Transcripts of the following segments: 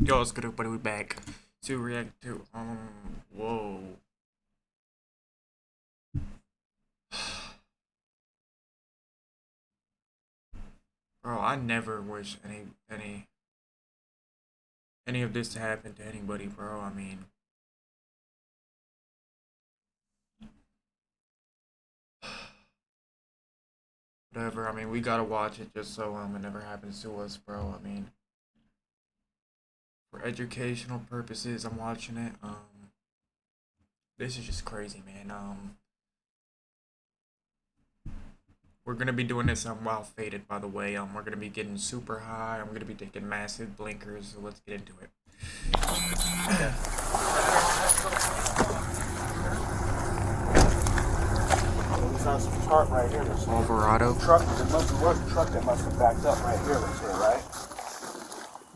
Yo, it's good, everybody. We back to react to whoa. Bro, I never wish any of this to happen to anybody, bro. I mean, whatever. I mean, we gotta watch it just so it never happens to us, bro. I mean, for educational purposes, I'm watching it. This is just crazy, man. We're gonna be doing this while faded, by the way. We're gonna be getting super high. I'm gonna be taking massive blinkers. So let's get into it. Chart right here. Alvarado. Truck. There must be a truck that must have backed up right here. That's here, right?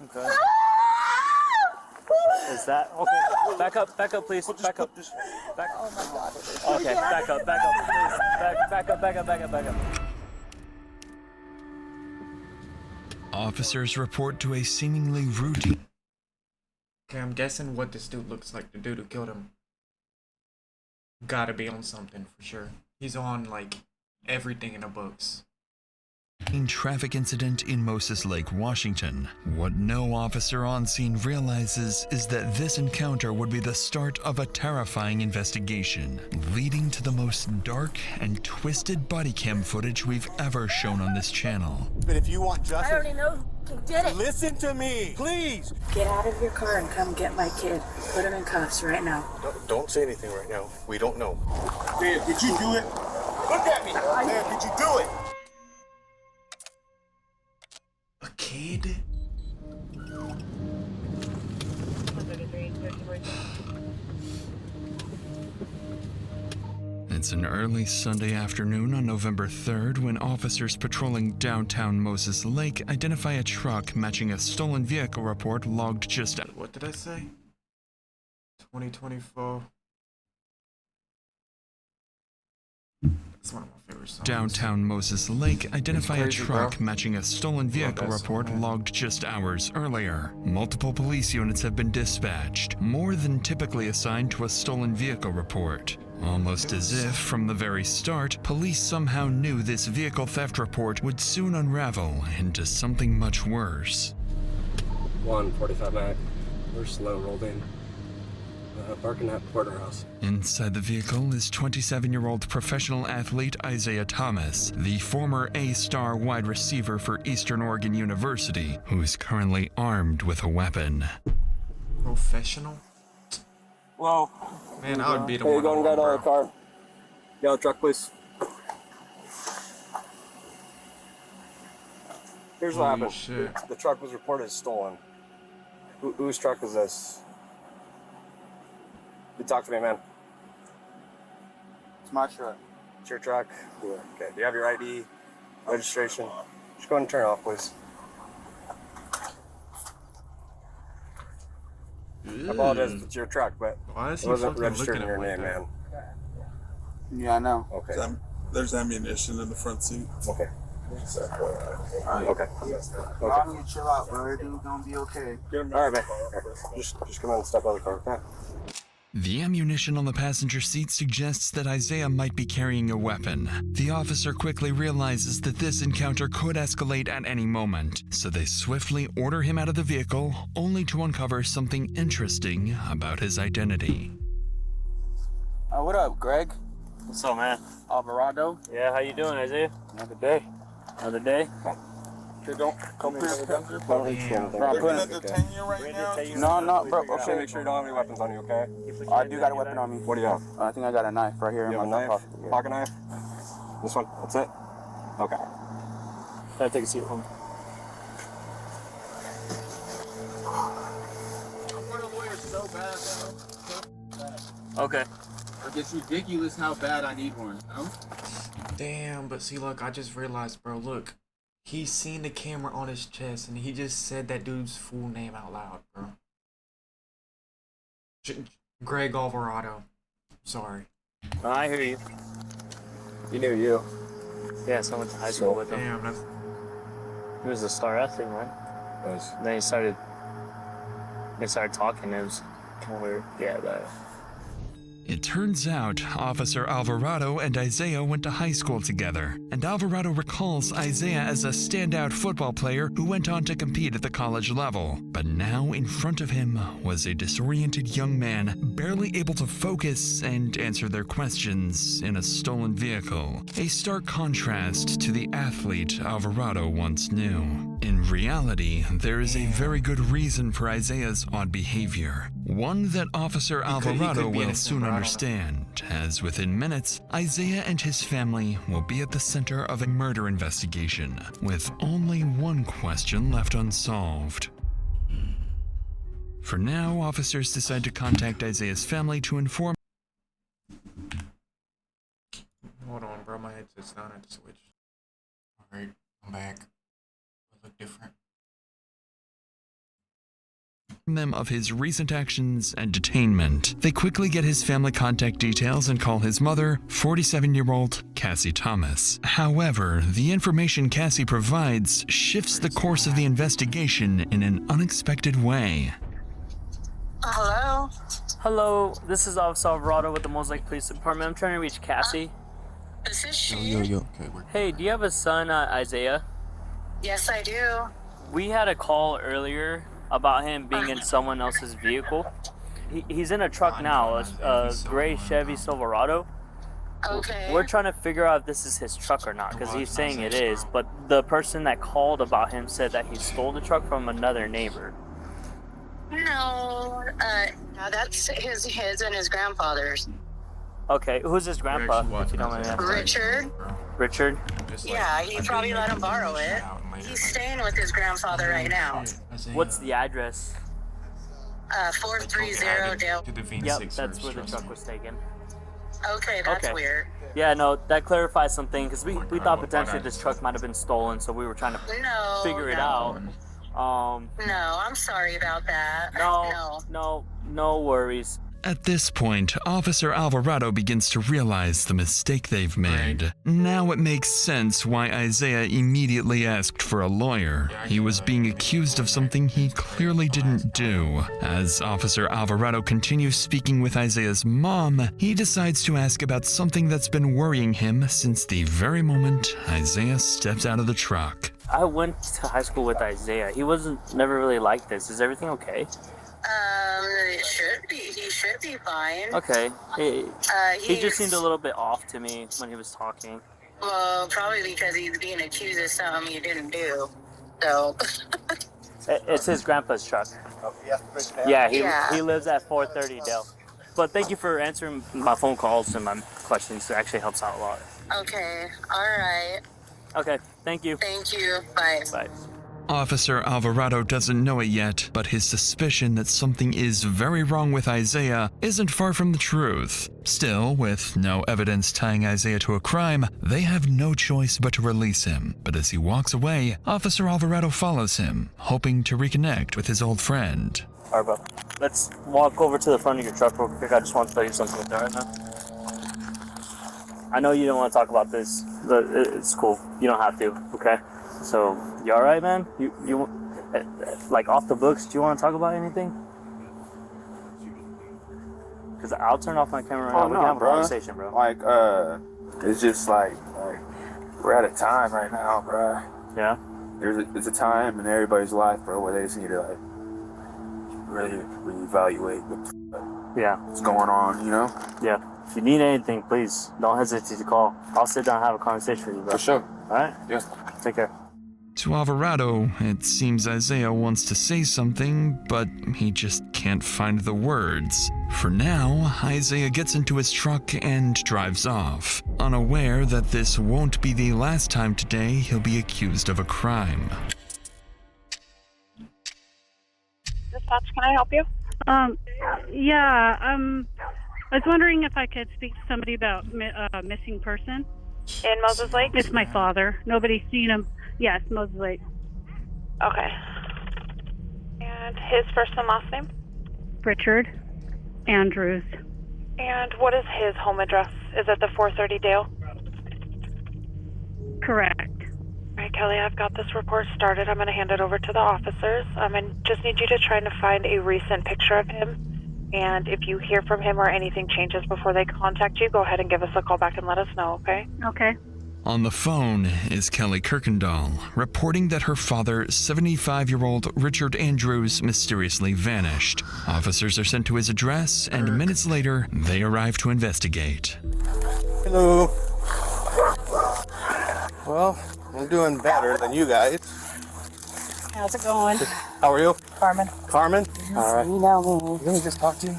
Okay. Is that okay? Back up, please. Back up. Back. Oh my God. Okay, back up, please. Back up. Officers report to a seemingly routine. Okay, I'm guessing what this dude looks like. The dude who killed him gotta be on something for sure. He's on like everything in the books. Traffic incident in Moses Lake, Washington. What no officer on scene realizes is that this encounter would be the start of a terrifying investigation, leading to the most dark and twisted body cam footage we've ever shown on this channel. But if you want justice, I already know who did it. listen to me, please. Get out of your car and come get my kid. Put him in cuffs right now. Don't say anything right now. We don't know. Man, did you do it? Look at me. Man, did you do it? A kid? It's an early Sunday afternoon on November 3rd when officers patrolling downtown Moses Lake identify a truck matching a stolen vehicle report logged just out. What did I say? 2024. That's one of my favorite songs. Downtown Moses Lake identify a crazy, truck bro. matching a stolen vehicle that song, report man. logged just hours earlier. Multiple police units have been dispatched, more than typically assigned to a stolen vehicle report. Almost as if, from the very start, police somehow knew this vehicle theft report would soon unravel into something much worse. 145 Mac. We're slow rolled in. Parking at Porterhouse. Inside the vehicle is 27-year-old professional athlete Isaiah Thomas, the former A-star wide receiver for Eastern Oregon University, who is currently armed with a weapon. Professional? Whoa. Man, I would beat him Hey, one go on and one, get out bro. of the car. Get out of the truck, please. Here's what Holy happened. shit. The truck was reported as stolen. Whose truck is this? You talk to me, man. It's my truck. It's your truck? Yeah. Okay. Do you have your ID, registration? Just go ahead and turn it off, please. I apologize if it's your truck, but Why is it he wasn't fucking registered looking in at your me name, like man. Yeah, I know. Okay. There's ammunition in the front seat. Okay. Okay. I need to chill out, bro. Everything's gonna be okay. All right, man. Just come on and step out of the car, okay? The ammunition on the passenger seat suggests that Isaiah might be carrying a weapon. The officer quickly realizes that this encounter could escalate at any moment, so they swiftly order him out of the vehicle, only to uncover something interesting about his identity. What up, Greg? What's up, man? Alvarado? Yeah, how you doing, Isaiah? Another day. Another day? Okay, don't come here. Bro, I'm Gonna detain you right now? No, bro. Okay. Okay. Make sure you don't have any weapons on you, okay? I do got a weapon on me. What do you have? I think I got a knife right here You in have a my knife? pocket. Yeah. Pocket knife? This one? That's it? Okay. Can I take a seat home? Okay. Like, it's ridiculous how bad I need one, you know? Damn, but see, look, I just realized, bro, look. He's seen the camera on his chest, and he just said that dude's full name out loud, bro. Greg Alvarado. Sorry. I hear you. You knew you. Yeah, so I went to high school with him. Damn, that's... He was a star athlete, man. Was. And then he started they started talking. It was kind of weird. Yeah, but... It turns out Officer Alvarado and Isaiah went to high school together, and Alvarado recalls Isaiah as a standout football player who went on to compete at the college level. But now in front of him was a disoriented young man, barely able to focus and answer their questions in a stolen vehicle. A stark contrast to the athlete Alvarado once knew. In reality, there is a very good reason for Isaiah's odd behavior. One that Officer Alvarado will soon understand, as within minutes, Isaiah and his family will be at the center of a murder investigation, with only one question left unsolved. For now, officers decide to contact Isaiah's family to inform. Hold on, bro. My headset's down at the switch. Alright, I'm back. It look different. Them of his recent actions and detainment. They quickly get his family contact details and call his mother, 47-year-old Cassie Thomas. However, the information Cassie provides shifts the course of the investigation in an unexpected way. Hello? Hello, this is Officer Alvarado with the Mosaic Police Department. I'm trying to reach Cassie. This is she. Yo. Okay, we're Hey, do you have a son, Isaiah? Yes, I do. We had a call earlier about him being in someone else's vehicle. He's in a truck now, a gray Chevy Silverado. Okay. We're trying to figure out if this is his truck or not, because he's saying it is, but the person that called about him said that he stole the truck from another neighbor. No, that's his and his grandfather's. Okay, who's his grandpa, if you don't mind me asking? Richard? Richard? Yeah, he probably let him borrow it. He's staying with his grandfather right now. What's the address? 430 Dale. To the Veensix Yep, search, that's where the trust truck me. was taken. Okay, that's Okay. weird. Yeah, no, that clarifies something, because we God, thought what potentially I this just truck said. might have been stolen, so we were trying to No. figure it no. out. No, I'm sorry about that. No. No worries. At this point, Officer Alvarado begins to realize the mistake they've made. Now it makes sense why Isaiah immediately asked for a lawyer. He was being accused of something he clearly didn't do. As Officer Alvarado continues speaking with Isaiah's mom, he decides to ask about something that's been worrying him since the very moment Isaiah stepped out of the truck. I went to high school with Isaiah. He wasn't never really like this. Is everything okay? It should be. He should be fine. Okay. He just he's- seemed a little bit off to me when he was talking. Well, probably because he's being accused of something he didn't do. So. It's his grandpa's truck. Yeah, he lives at 430 Dale. But thank you for answering my phone calls and my questions. It actually helps out a lot. Okay. All right. Okay, thank you. Thank you. Bye. Bye. Officer Alvarado doesn't know it yet, but his suspicion that something is very wrong with Isaiah isn't far from the truth. Still, with no evidence tying Isaiah to a crime, they have no choice but to release him. But as he walks away, Officer Alvarado follows him, hoping to reconnect with his old friend. Alright, bro. Let's walk over to the front of your truck real quick. I just want to tell you something with that right now. I know you don't want to talk about this, but it's cool. You don't have to, okay? So, you alright, man? You like, off the books, do you want to talk about anything? Because I'll turn off my camera right now. We can have a conversation, bro. Like, it's just like we're at a time right now, bro. Yeah? It's a time in everybody's life, bro, where they just need to, like, really reevaluate what's going on, you know? Yeah. If you need anything, please don't hesitate to call. I'll sit down and have a conversation with you, bro. For sure. Alright? Yeah. Take care. To Alvarado, it seems Isaiah wants to say something, but he just can't find the words. For now, Isaiah gets into his truck and drives off, unaware that this won't be the last time today he'll be accused of a crime. Dispatch, can I help you? Yeah, I was wondering if I could speak to somebody about missing person. In Moses Lake? It's my father. Nobody's seen him. Yes, Moses Lake. Okay. And his first and last name? Richard Andrews. And what is his home address? Is it the 430 Dale? Correct. Alright, Kelly, I've got this report started. I'm going to hand it over to the officers. I just need you to try to find a recent picture of him. And if you hear from him or anything changes before they contact you, go ahead and give us a call back and let us know, okay? Okay. On the phone is Kelly Kirkendall, reporting that her father, 75-year-old Richard Andrews, mysteriously vanished. Officers are sent to his address, and minutes later, they arrive to investigate. Hello. Well, I'm doing better than you guys. How's it going? How are you? Carmen. Carmen? All right. You know me. Let me just talk to you.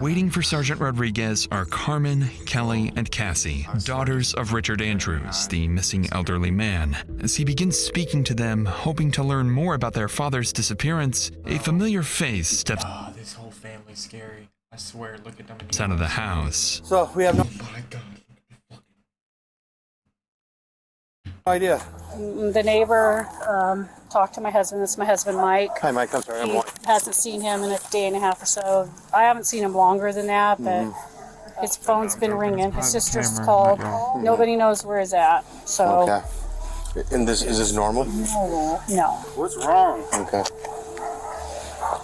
Waiting for Sergeant Rodriguez are Carmen, Kelly, and Cassie, daughters of Richard Andrews, the missing elderly man. As he begins speaking to them, hoping to learn more about their father's disappearance, a familiar face steps This whole family's scary. I swear, look at them. out of the house. So, we have no idea. The neighbor talked to my husband. This is my husband, Mike. Hi, Mike. I'm sorry. He hasn't seen him in a day and a half or so. I haven't seen him longer than that, but his phone's been ringing. His sister's called. Nobody knows where he's at. So. Okay. And is this normal? No. What's wrong? Okay.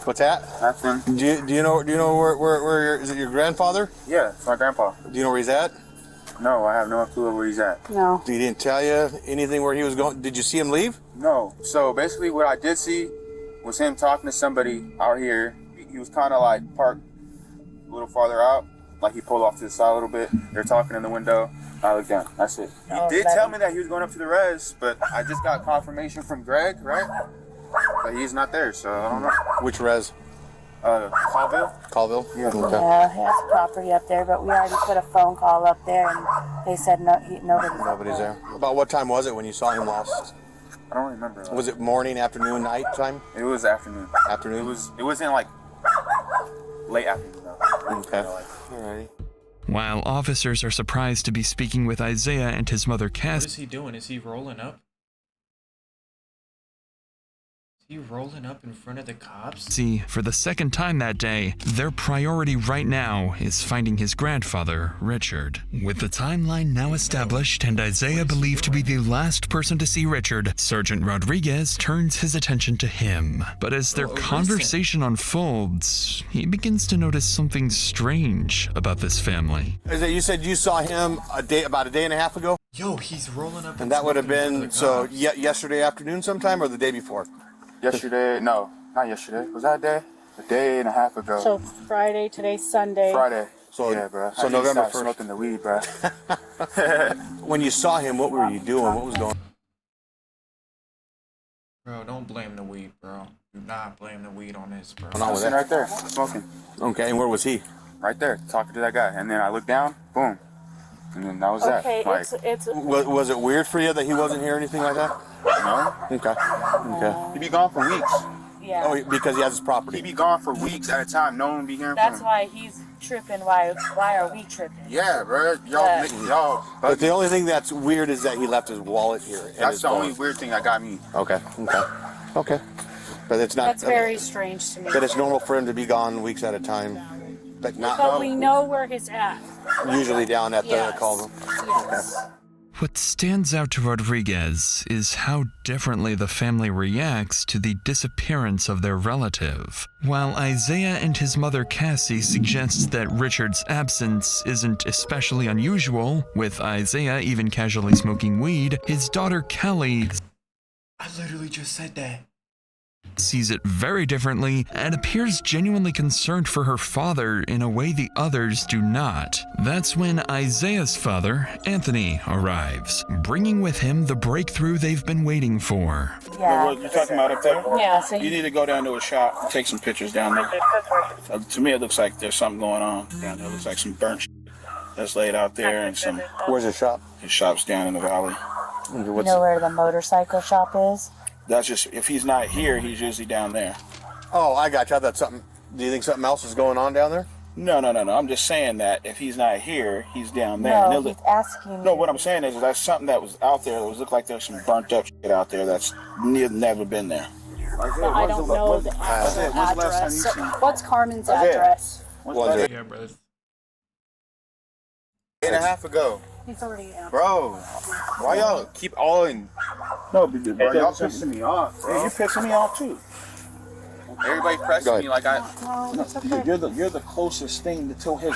What's that? Nothing. Do you know where is it your grandfather? Yeah, it's my grandpa. Do you know where he's at? No, I have no clue where he's at. No. He didn't tell you anything where he was going? Did you see him leave? No. So basically what I did see was him talking to somebody out here. He was kind of like parked a little farther out. Like he pulled off to the side a little bit. They're talking in the window. I looked down. That's it. He did tell me that he was going up to the res, but I just got confirmation from Greg, right? But he's not there, so I don't know. Which res? Colville. Colville? Yeah. Okay. Yeah, he has property up there, but we already put a phone call up there, and they said Nobody's there. About what time was it when you saw him last? I don't remember. Was it morning, afternoon, night time? It was afternoon. Afternoon? It wasn't like late afternoon though. Okay. Alrighty. While officers are surprised to be speaking with Isaiah and his mother What Cassie, is he doing? Is he rolling up? Is he rolling up in front of the cops? for the second time that day, their priority right now is finding his grandfather, Richard. With the timeline now established and Isaiah believed to be the last person to see Richard, Sergeant Rodriguez turns his attention to him. But as their conversation unfolds, he begins to notice something strange about this family. You said you saw him about a day and a half ago? Yo, he's rolling up. And that would have been, yesterday afternoon sometime or the day before? Yesterday, no, not yesterday. Was that a day? A day and a half ago. So Friday, today's Sunday. Friday. So, yeah, bro. So November 1st. Smoking the weed, bro. When you saw him, what were you doing? What was going on? Bro, don't blame the weed, bro. Do not blame the weed on this, bro. I was sitting right there, smoking. Okay, and where was he? Right there, talking to that guy. And then I looked down, boom. And then that was Okay, that. Like, it's Was it weird for you that he wasn't here or anything like that? no. Okay. He'd be gone for weeks. yeah. Oh, because he has his property. He'd be gone for weeks at a time. No one would be hearing That's from him. why he's tripping. Why are we tripping? Yeah, bro. Y'all. But the only thing that's weird is that he left his wallet here. That's the only weird thing that got me. Okay. But it's not. That's very strange to me. But it's normal for him to be gone weeks at a time. But we know where he's at. Usually down at the Colville. Yes. What stands out to Rodriguez is how differently the family reacts to the disappearance of their relative. While Isaiah and his mother Cassie suggest that Richard's absence isn't especially unusual, with Isaiah even casually smoking weed, his daughter Kelly I literally just said that. sees it very differently and appears genuinely concerned for her father in a way the others do not. That's when Isaiah's father, Anthony, arrives, bringing with him the breakthrough they've been waiting for. Yeah. What you're talking about up there? Yeah. So You need to go down to a shop and take some pictures down there. To me, it looks like there's something going on down there. It looks like some burnt shit that's laid out there and some. Where's his shop? His shop's down in the valley. you know where the motorcycle shop is? That's just, if he's not here, he's usually down there. Oh, I got you. I thought something. Do you think something else is going on down there? No. I'm just saying that if he's not here, he's down there. No, he's asking. No, what I'm saying is that's something that was out there. It looked like there's some burnt up shit out there that's never been there. I don't know the actual address. What's Carmen's address? Yeah, bro. Day and a half ago. He's already out. Bro, why y'all keep all in? No, but Bro, y'all pissing me off, bro. Yeah, you're pissing me off too. Everybody pressing me like I. No, it's okay. You're the closest thing to him.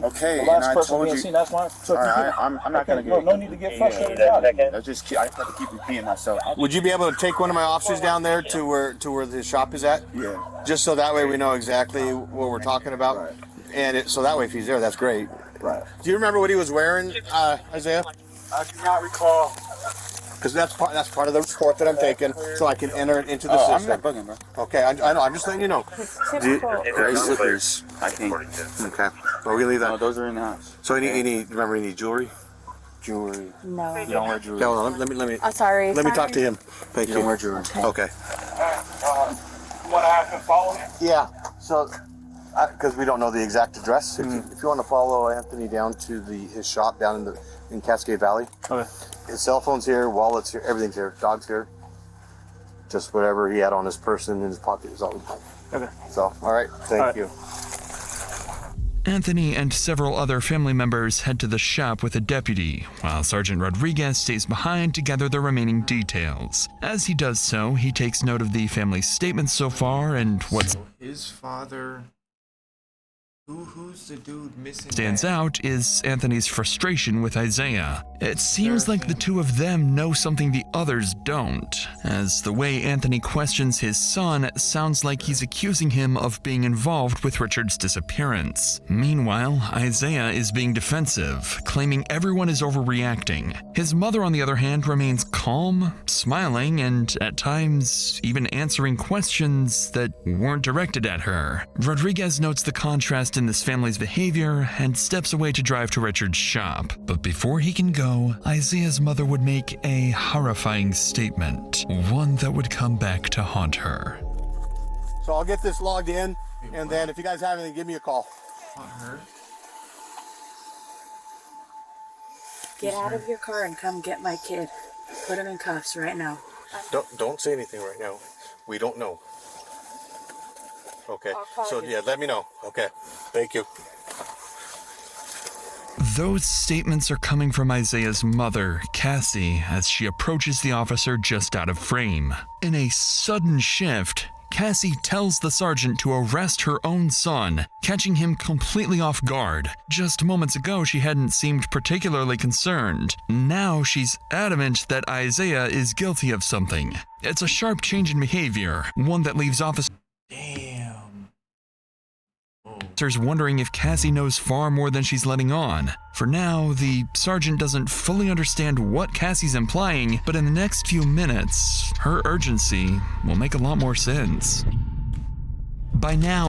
Okay, the last and I person told we you. seen. That's why. So All right, I'm not gonna get. No need to get frustrated about it. I just have to keep repeating myself. Would you be able to take one of my officers down there to where the shop is at? Yeah. Just so that way we know exactly what we're talking about. Right. And so that way if he's there, that's great. Right. Do you remember what he was wearing, Isaiah? I do not recall. Because that's part of the report that I'm taking, so I can enter it into the I'm system. not bugging, bro. Okay, I know. I'm just letting you know. Gray slippers. I think. Okay. Well, we leave that. No, those are in the house. So remember any jewelry? Jewelry. No. You don't wear jewelry. Okay, hold on. Let me. I'm sorry. Let me talk to him. Thank you. You don't wear jewelry. Okay. You want to have him follow him? Yeah. So, because we don't know the exact address, if you want to follow Anthony down to his shop down in Cascade Valley. Okay. His cell phone's here, wallet's here, everything's here, dog's here. Just whatever he had on his person in his pocket is all we have. Okay. So, all right. Thank you. Anthony and several other family members head to the shop with a deputy, while Sergeant Rodriguez stays behind to gather the remaining details. As he does so, he takes note of the family's statements so far and what His father. Who's the dude missing? stands out is Anthony's frustration with Isaiah. It seems like the two of them know something the others don't, as the way Anthony questions his son sounds like he's accusing him of being involved with Richard's disappearance. Meanwhile, Isaiah is being defensive, claiming everyone is overreacting. His mother, on the other hand, remains calm, smiling, and at times even answering questions that weren't directed at her. Rodriguez notes the contrast in this family's behavior and steps away to drive to Richard's shop. But before he can go, Isaiah's mother would make a horrifying statement, one that would come back to haunt her. So I'll get this logged in, and then if you guys have anything, give me a call. Haunt her? Get out of your car and come get my kid. Put him in cuffs right now. Don't say anything right now. We don't know. Okay. So yeah, let me know. Okay. Thank you. Those statements are coming from Isaiah's mother, Cassie, as she approaches the officer just out of frame. In a sudden shift, Cassie tells the sergeant to arrest her own son, catching him completely off guard. Just moments ago, she hadn't seemed particularly concerned. Now she's adamant that Isaiah is guilty of something. It's a sharp change in behavior, one that leaves officers wondering if Cassie knows far more than she's letting on. For now, the sergeant doesn't fully understand what Cassie's implying, but in the next few minutes, her urgency will make a lot more sense. By now,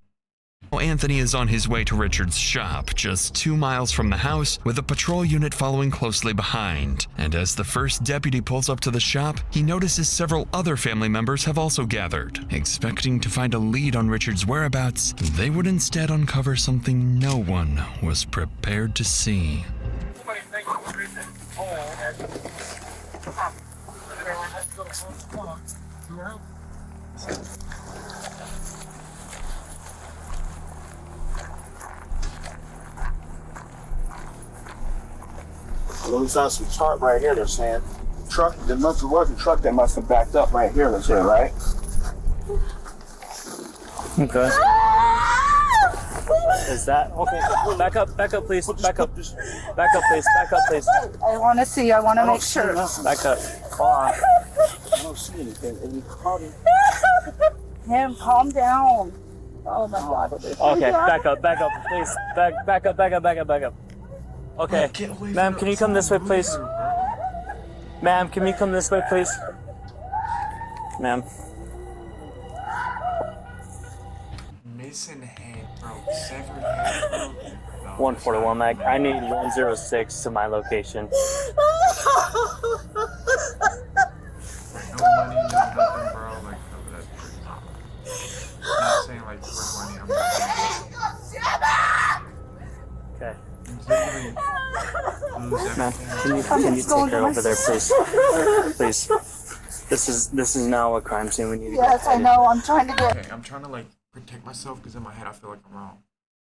Anthony is on his way to Richard's shop, just 2 miles from the house, with a patrol unit following closely behind. And as the first deputy pulls up to the shop, he notices several other family members have also gathered. Expecting to find a lead on Richard's whereabouts, they would instead uncover something no one was prepared to see. Lose on some chart right here. They're saying truck. There must was a truck that must have backed up right here. That's it, right? Okay. Is that okay? Back up, please. Back up, please. Back up, please. I want to see. I want to make sure. Back up. Hold on. I don't see anything. Him, calm down. Oh my God. Okay, back up, please. Back up. Okay, ma'am, can you come this way, please? Ma'am, can you come this way, please? Ma'am. Missing head, bro. Severed head, bro. 141, Mag. I need 106 to my location. No money, no nothing, bro. Like, no, that's pretty. I'm not saying like for money. I'm not saying. Okay. Ma'am, can you take her over there, please? Please. This is now a crime scene. We need to Yes, I know. I'm trying to get. Okay, I'm trying to like protect myself because in my head I feel like I'm wrong.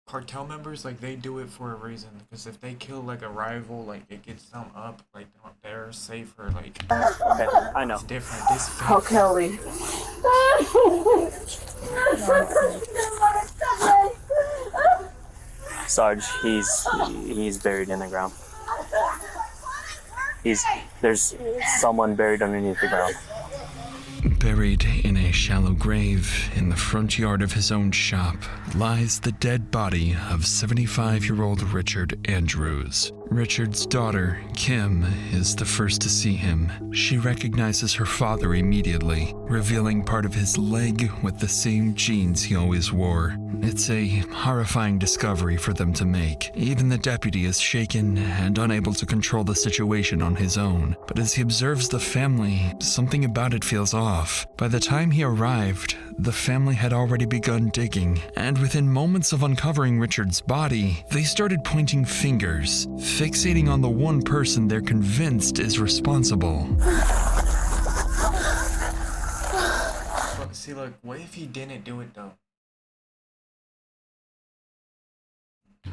cartel members, like, they do it for a reason. Because if they kill, like, a rival, like, it gets them up. Like, they're safer. Like, Okay, I know. it's different. This Oh, Kelly. Sarge, he's buried in the ground. There's someone buried underneath the ground. Buried in a shallow grave in the front yard of his own shop lies the dead body of 75-year-old Richard Andrews. Richard's daughter, Kim, is the first to see him. She recognizes her father immediately, revealing part of his leg with the same jeans he always wore. It's a horrifying discovery for them to make. Even the deputy is shaken and unable to control the situation on his own. But as he observes the family, something about it feels off. By the time he arrived, the family had already begun digging, and within moments of uncovering Richard's body, they started pointing fingers, fixating on the one person they're convinced is responsible. Fuck, see, look, what if he didn't do it, though?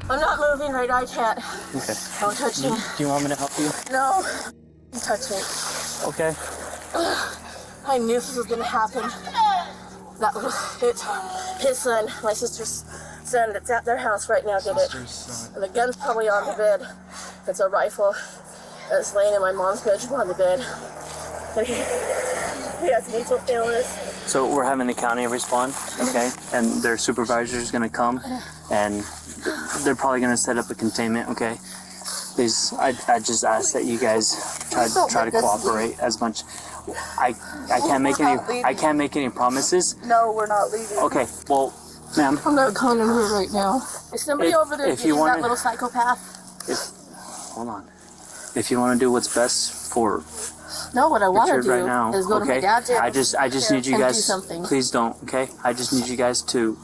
I'm not moving right now, I can't. Okay. Don't touch me. Do you want me to help you? No. Don't touch me. Okay. I knew this was gonna happen. That was it. His son, my sister's son that's at their house right now did it. And the gun's probably on the bed. It's a rifle that's laying in my mom's bedroom on the bed. And he has mental illness. So we're having the county respond, okay? And their supervisor is gonna come, and they're probably gonna set up a containment, okay? Please, I just ask that you guys try to cooperate as much. I can't make any promises. No, we're not leaving. Okay, well, ma'am. I'm not going anywhere right now. Is somebody over there getting that little psychopath? Hold on. If you want to do what's best for No, what I want to Richard do right now, is go to my okay? dad's house. I just need you and guys. do something. Please don't, okay? I just need you guys to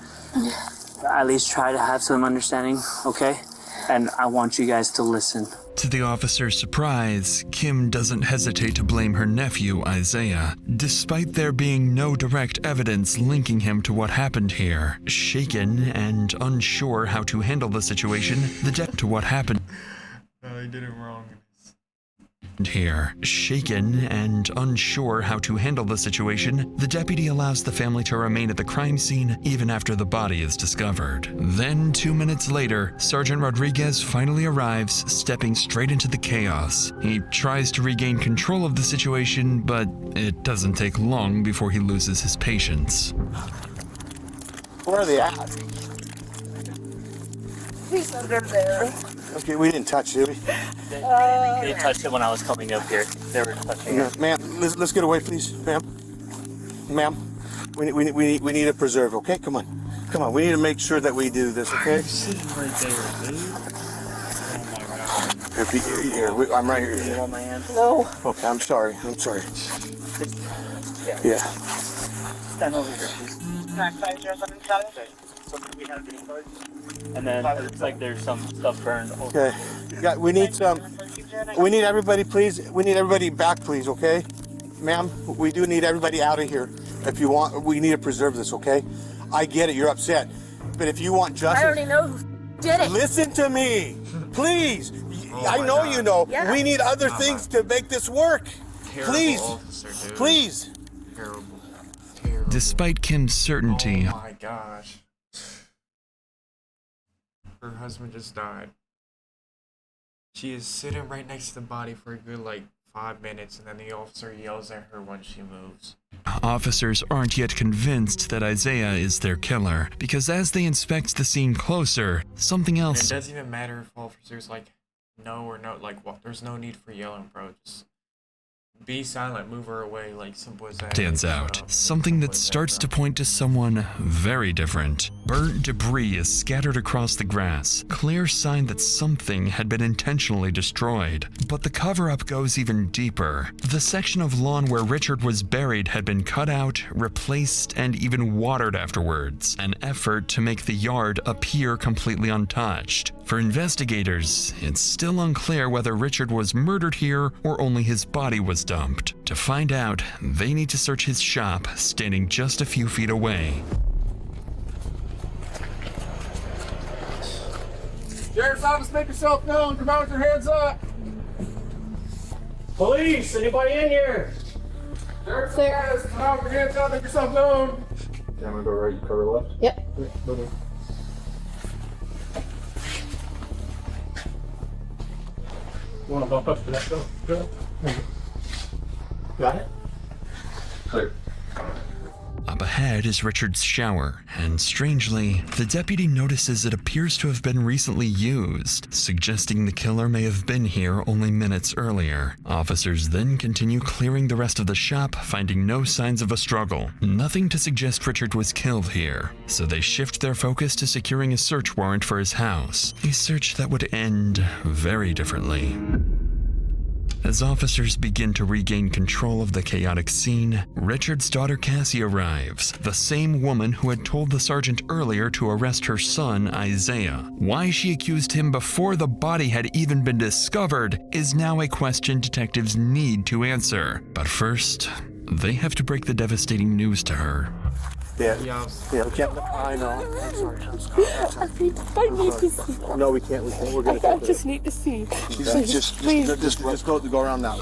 at least try to have some understanding, okay? And I want you guys to listen. To the officer's surprise, Kim doesn't hesitate to blame her nephew, Isaiah, despite there being no direct evidence linking him to what happened here. Shaken and unsure how to handle the situation, the deputy to what happened I did it wrong. here. Shaken and unsure how to handle the situation, the deputy allows the family to remain at the crime scene even after the body is discovered. Then, 2 minutes later, Sergeant Rodriguez finally arrives, stepping straight into the chaos. He tries to regain control of the situation, but it doesn't take long before he loses his patience. Where are they at? He's under there. Okay, we didn't touch it, did we? They touched it when I was coming up here. They were touching it. Ma'am, let's get away, please, ma'am. Ma'am, we need a preserve, okay? Come on. We need to make sure that we do this, okay? Right there, dude. Here, I'm right here. You want my hand? No. Okay, I'm sorry. Yeah. Stand over here, please. We have the cards. And then it looks like there's some stuff burned. Okay. Yeah, we need everybody, please. We need everybody back, please, okay? Ma'am, we do need everybody out of here. If you want, we need to preserve this, okay? I get it, you're upset. But if you want justice... I already know who did it. Listen to me, please. I know God. you know. Yeah. We need other things to make this work. Terrible Please. officer, dude. Please. Terrible. Despite Kim's certainty, Oh my gosh. Her husband just died. She is sitting right next to the body for a good, 5 minutes, and then the officer yells at her when she moves. officers aren't yet convinced that Isaiah is their killer, because as they inspect the scene closer, something And it else doesn't even matter if officers, no or no, there's no need for yelling, bro. Just be silent, move her away, simple as that. stands out. Something that starts to point to someone very different. Burnt debris is scattered across the grass, clear sign that something had been intentionally destroyed. But the cover-up goes even deeper. The section of lawn where Richard was buried had been cut out, replaced, and even watered afterwards, an effort to make the yard appear completely untouched. For investigators, it's still unclear whether Richard was murdered here or only his body was dumped. To find out, they need to search his shop, standing just a few feet away. Sheriff's office, make yourself known. Come out with your hands up. Police, anybody in here? Sheriff's office, come out with your hands up, make yourself known. Yeah, I'm gonna go right, you cover left. Yep. You want to bump up to that door? Go. Got it? Clear. Up ahead is Richard's shower, and strangely, the deputy notices it appears to have been recently used, suggesting the killer may have been here only minutes earlier. Officers then continue clearing the rest of the shop, finding no signs of a struggle. Nothing to suggest Richard was killed here, so they shift their focus to securing a search warrant for his house, a search that would end very differently. As officers begin to regain control of the chaotic scene, Richard's daughter Cassie arrives, the same woman who had told the sergeant earlier to arrest her son, Isaiah. Why she accused him before the body had even been discovered is now a question detectives need to answer. But first, they have to break the devastating news to her. Yeah. Yes. Yeah, we can't. I know. I'm sorry. I need to see. No, we can't. We can't. We're gonna. I just need to see. Just go around now.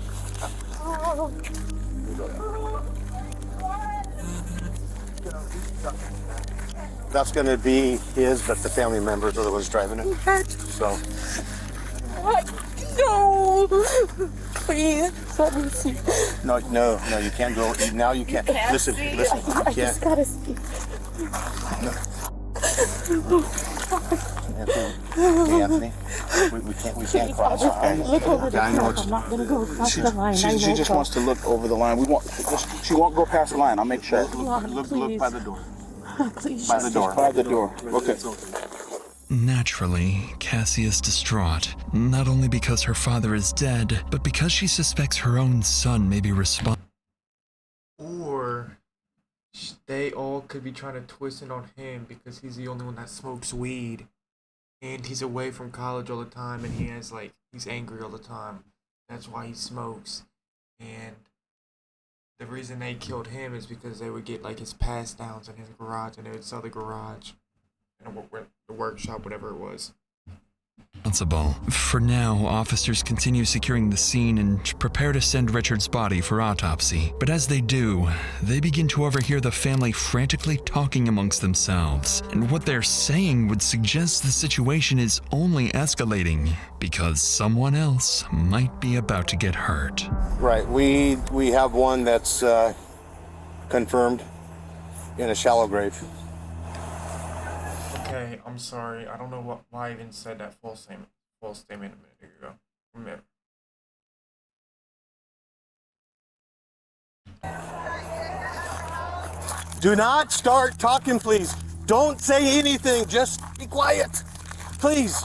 That's gonna be his, but the family members are the ones driving it. So. No. Please, let me see. No, you can't go. Now you can't. Listen. You I can't. just gotta see. Anthony, we can't cross. Look over the I know top. I'm not gonna go across the line. She just wants to look over the line. She won't go past the line. I'll make sure. Look by the door. Please. By the door. By the door. Okay. Naturally, Cassie is distraught, not only because her father is dead, but because she suspects her own son may be responsible. Or they all could be trying to twist it on him because he's the only one that smokes weed. And he's away from college all the time and he's angry all the time. That's why he smokes. And the reason they killed him is because they would get his pass downs in his garage and they would sell the garage. The workshop, whatever it was. For now, officers continue securing the scene and prepare to send Richard's body for autopsy. But as they do, they begin to overhear the family frantically talking amongst themselves. And what they're saying would suggest the situation is only escalating because someone else might be about to get hurt. Right. We have one that's confirmed in a shallow grave. Okay, I'm sorry. I don't know why I even said that false statement a minute ago. Do not start talking, please. Don't say anything. Just be quiet, please.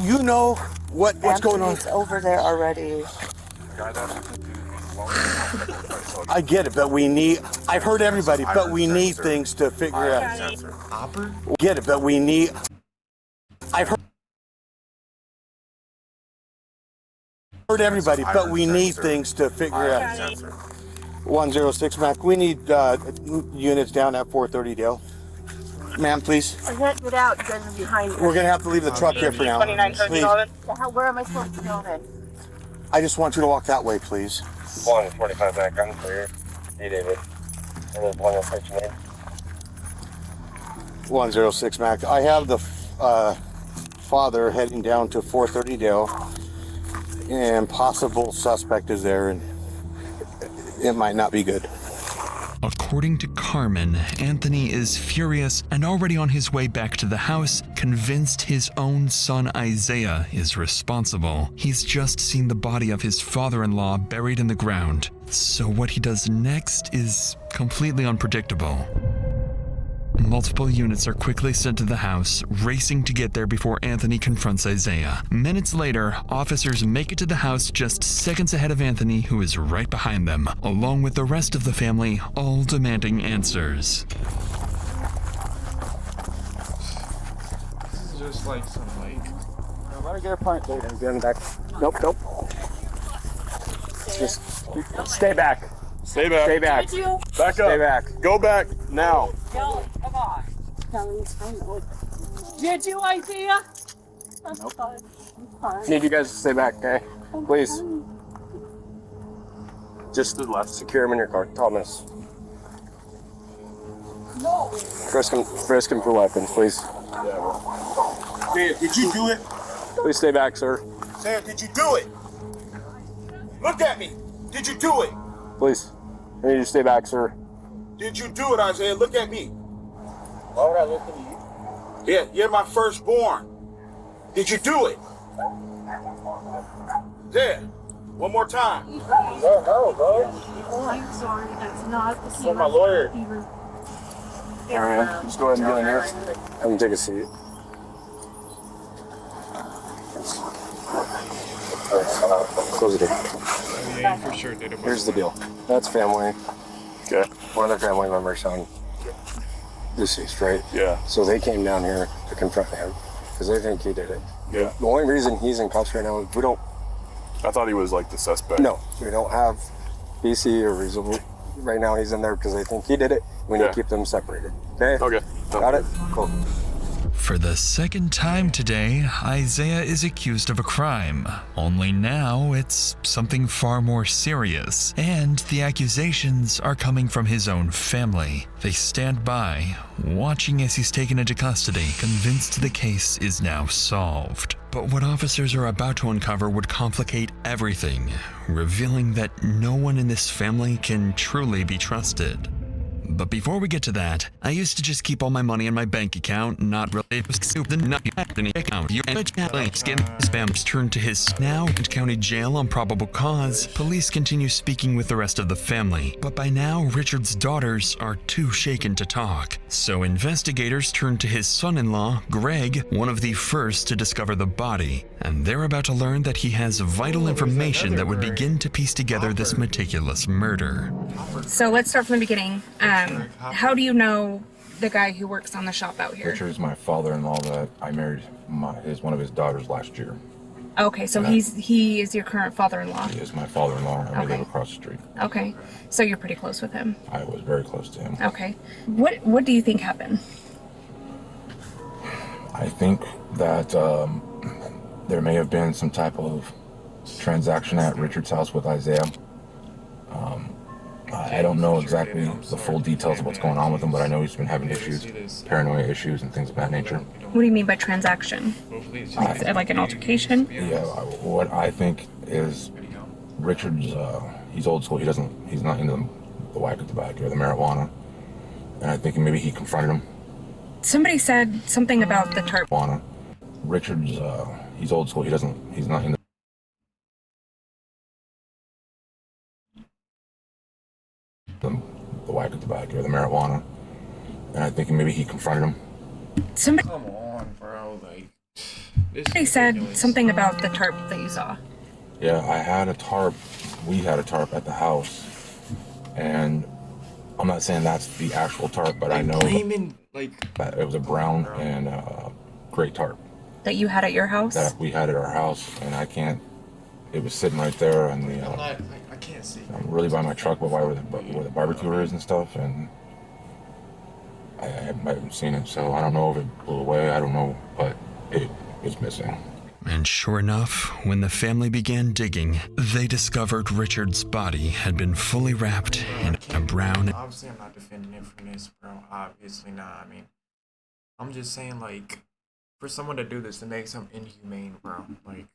You know what's going on. It's over there already. I get it, but I've heard everybody, but we need things to figure out. Get it, but I've heard everybody, but we need things to figure out. 106 Mac, we need units down at 430 Dale. Ma'am, please. I can't get out. You guys are behind me. We're gonna have to leave the truck here for now. Please. Where am I supposed to go then? I just want you to walk that way, please. 145 back, I'm clear. Hey, David. And there's 106 Mac. 106 Mac. I have the father heading down to 430 Dale, and possible suspect is there, and it might not be good. According to Carmen, Anthony is furious and already on his way back to the house, convinced his own son Isaiah is responsible. He's just seen the body of his father-in-law buried in the ground. So what he does next is completely unpredictable. Multiple units are quickly sent to the house, racing to get there before Anthony confronts Isaiah. Minutes later, officers make it to the house just seconds ahead of Anthony, who is right behind them, along with the rest of the family, all demanding answers. This is just like some Let her get her point, David. Get in back. Nope. Just stay back. Stay back. Stay back. Back up. Stay back. Go back now. No, come on. Did you, Isaiah? Need you guys to stay back, okay? Please. Just to the left. Secure him in your car. Thomas. Frisk him for weapons, please. Did you do it? Please stay back, sir. Sam, did you do it? Look at me. Did you do it? Please. I need you to stay back, sir. Did you do it, Isaiah? Look at me. Why would I look at you? Yeah, you're my firstborn. Did you do it? There. One more time. No, bro. Oh, I'm sorry. That's not the For my lawyer. All right, just go ahead and get in here. Have him take a seat. Close the door. Yeah, he for sure did it. Here's the deal. That's family. Okay. One of their family members on deceased, right? Yeah. So they came down here to confront him because they think he did it. Yeah. The only reason he's in cuffs right now is we don't. I thought he was like the suspect. No, we don't have BC or reasonable. Right now he's in there because they think he did it. We need to keep them separated. Okay? Okay. Got it? Cool. For the second time today, Isaiah is accused of a crime. Only now it's something far more serious, and the accusations are coming from his own family. They stand by, watching as he's taken into custody, convinced the case is now solved. But what officers are about to uncover would complicate everything, revealing that no one in this family can truly be trusted. But before we get to that, I used to just keep all my money in my bank account, not related to the account. Spams turned to his now county jail on probable cause. Police continue speaking with the rest of the family, but by now Richard's daughters are too shaken to talk. So investigators turn to his son-in-law, Greg, one of the first to discover the body, and they're about to learn that he has vital information that would begin to piece together this meticulous murder. So let's start from the beginning. How do you know the guy who works on the shop out here? Richard is my father-in-law that I married one of his daughters last year. Okay, so he is your current father-in-law. He is my father-in-law, and we live across the street. Okay, so you're pretty close with him. I was very close to him. Okay, what do you think happened? I think that there may have been some type of transaction at Richard's house with Isaiah. I don't know exactly the full details of what's going on with him, but I know he's been having issues, paranoia issues, and things of that nature. What do you mean by transaction? Like an altercation? Yeah, what I think is Richard's, he's old school. He's not into the whack of tobacco or the marijuana. And I think maybe he confronted him. Somebody said something about the tarp. Richard's, he's old school. He's not into the whack of tobacco or the marijuana. And I think maybe he confronted him. Somebody Come on, bro. Like, Somebody said something about the tarp that you saw. Yeah, I had a tarp. We had a tarp at the house. And I'm not saying that's the actual tarp, but I know that it was a brown and gray tarp. That you had at your house? That we had at our house, and I can't. It was sitting right there, and I can't see. I'm really by my truck, but where the barbecue is and stuff, and I haven't seen it, so I don't know if it blew away. I don't know, but it was missing. And sure enough, when the family began digging, they discovered Richard's body had been fully wrapped in a brown... Obviously, I'm not defending it from this, bro. Obviously not. I mean, I'm just saying, like, for someone to do this, it makes him inhumane, bro. Like,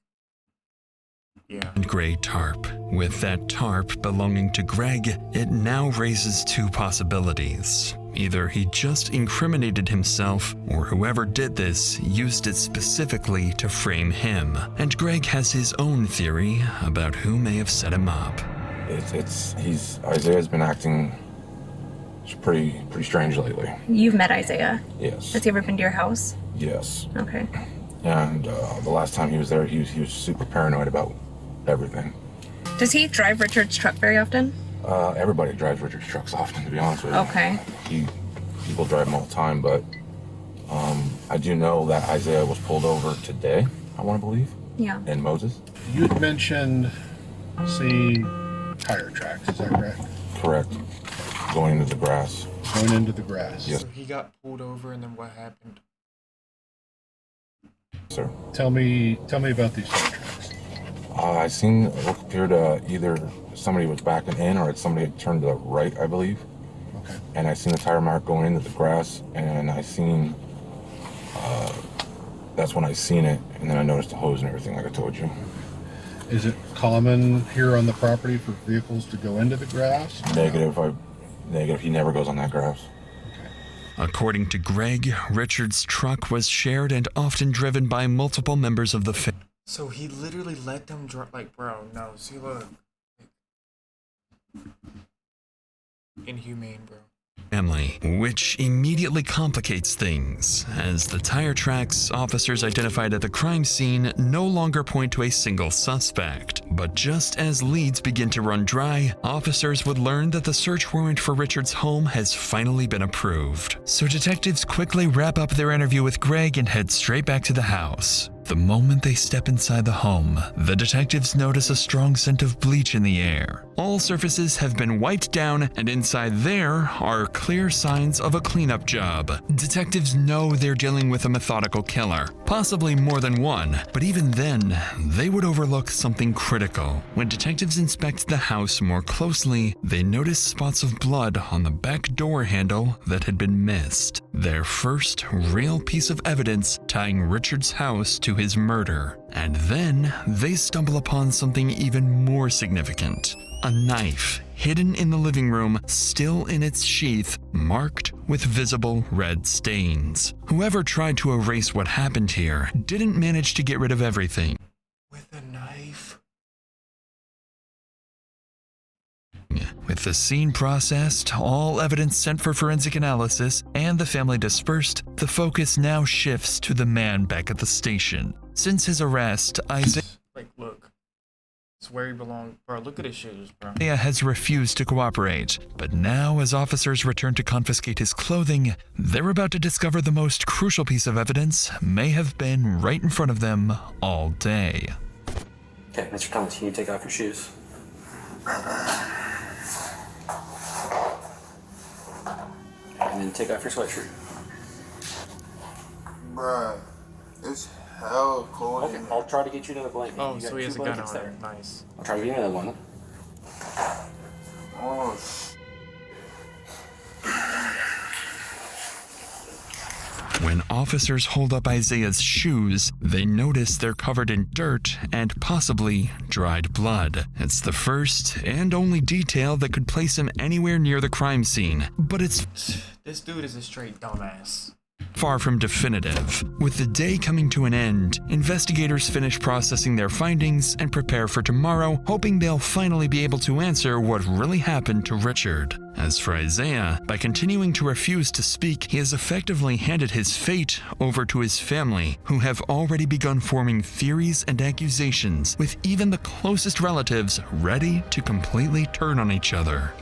yeah. Gray tarp. With that tarp belonging to Greg, it now raises two possibilities. Either he just incriminated himself, or whoever did this used it specifically to frame him. And Greg has his own theory about who may have set him up. Isaiah's been acting pretty strange lately. You've met Isaiah? Yes. Has he ever been to your house? Yes. Okay. And the last time he was there, he was super paranoid about everything. Does he drive Richard's truck very often? Everybody drives Richard's trucks often, to be honest with you. Okay. People drive them all the time, but I do know that Isaiah was pulled over today, I want to believe. Yeah. In Moses. You had mentioned seeing tire tracks, is that correct? Correct. Going into the grass. Going into the grass. Yes. So he got pulled over, and then what happened? Sir. Tell me about these tire tracks. I seen what appeared to either somebody was backing in or somebody had turned to the right, I believe. Okay. And I seen the tire mark going into the grass, and I seen, that's when I seen it, and then I noticed the hose and everything, like I told you. Is it common here on the property for vehicles to go into the grass? Negative. Negative. He never goes on that grass. According to Greg, Richard's truck was shared and often driven by multiple members of the family. So he literally let them drive. Like, bro, no. See, look. Inhumane, bro. Which immediately complicates things, as the tire tracks officers identified at the crime scene no longer point to a single suspect. But just as leads begin to run dry, officers would learn that the search warrant for Richard's home has finally been approved. So detectives quickly wrap up their interview with Greg and head straight back to the house. The moment they step inside the home, the detectives notice a strong scent of bleach in the air. All surfaces have been wiped down, and inside there are clear signs of a cleanup job. Detectives know they're dealing with a methodical killer, possibly more than one, but even then, they would overlook something critical. When detectives inspect the house more closely, they notice spots of blood on the back door handle that had been missed. Their first real piece of evidence tying Richard's house to his murder. And then they stumble upon something even more significant. A knife hidden in the living room, still in its sheath, marked with visible red stains. Whoever tried to erase what happened here didn't manage to get rid of everything. With a knife? With the scene processed, all evidence sent for forensic analysis, and the family dispersed, the focus now shifts to the man back at the station. Since his arrest, Isaiah Look. It's where he belongs. Bro, look at his shoes, bro. has refused to cooperate. But now, as officers return to confiscate his clothing, they're about to discover the most crucial piece of evidence may have been right in front of them all day. Okay, Mr. Thomas, can you take off your shoes? And then take off your sweatshirt. Bruh, it's hell cold. Okay, I'll try to get you another blanket. Oh, so he has a gun on there. him. Nice. I'll try to get you another one. Oh, When officers hold up Isaiah's shoes, they notice they're covered in dirt and possibly dried blood. It's the first and only detail that could place him anywhere near the crime scene, but it's This dude is a straight dumbass. far from definitive. With the day coming to an end, investigators finish processing their findings and prepare for tomorrow, hoping they'll finally be able to answer what really happened to Richard. As for Isaiah, by continuing to refuse to speak, he has effectively handed his fate over to his family, who have already begun forming theories and accusations, with even the closest relatives ready to completely turn on each other.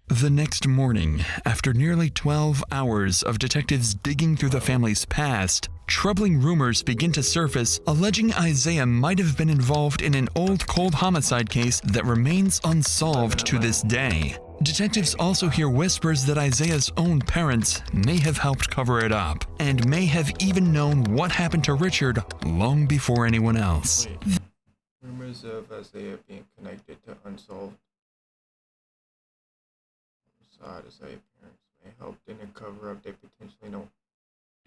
The next morning, after nearly 12 hours of detectives digging through the family's past, troubling rumors begin to surface alleging Isaiah might have been involved in an old cold homicide case that remains unsolved to this day. Detectives also hear whispers that Isaiah's own parents may have helped cover it up, and may have even known what happened to Richard long before anyone else. Rumors of Isaiah being connected to unsolved Isaiah parents may help in a cover-up they potentially know.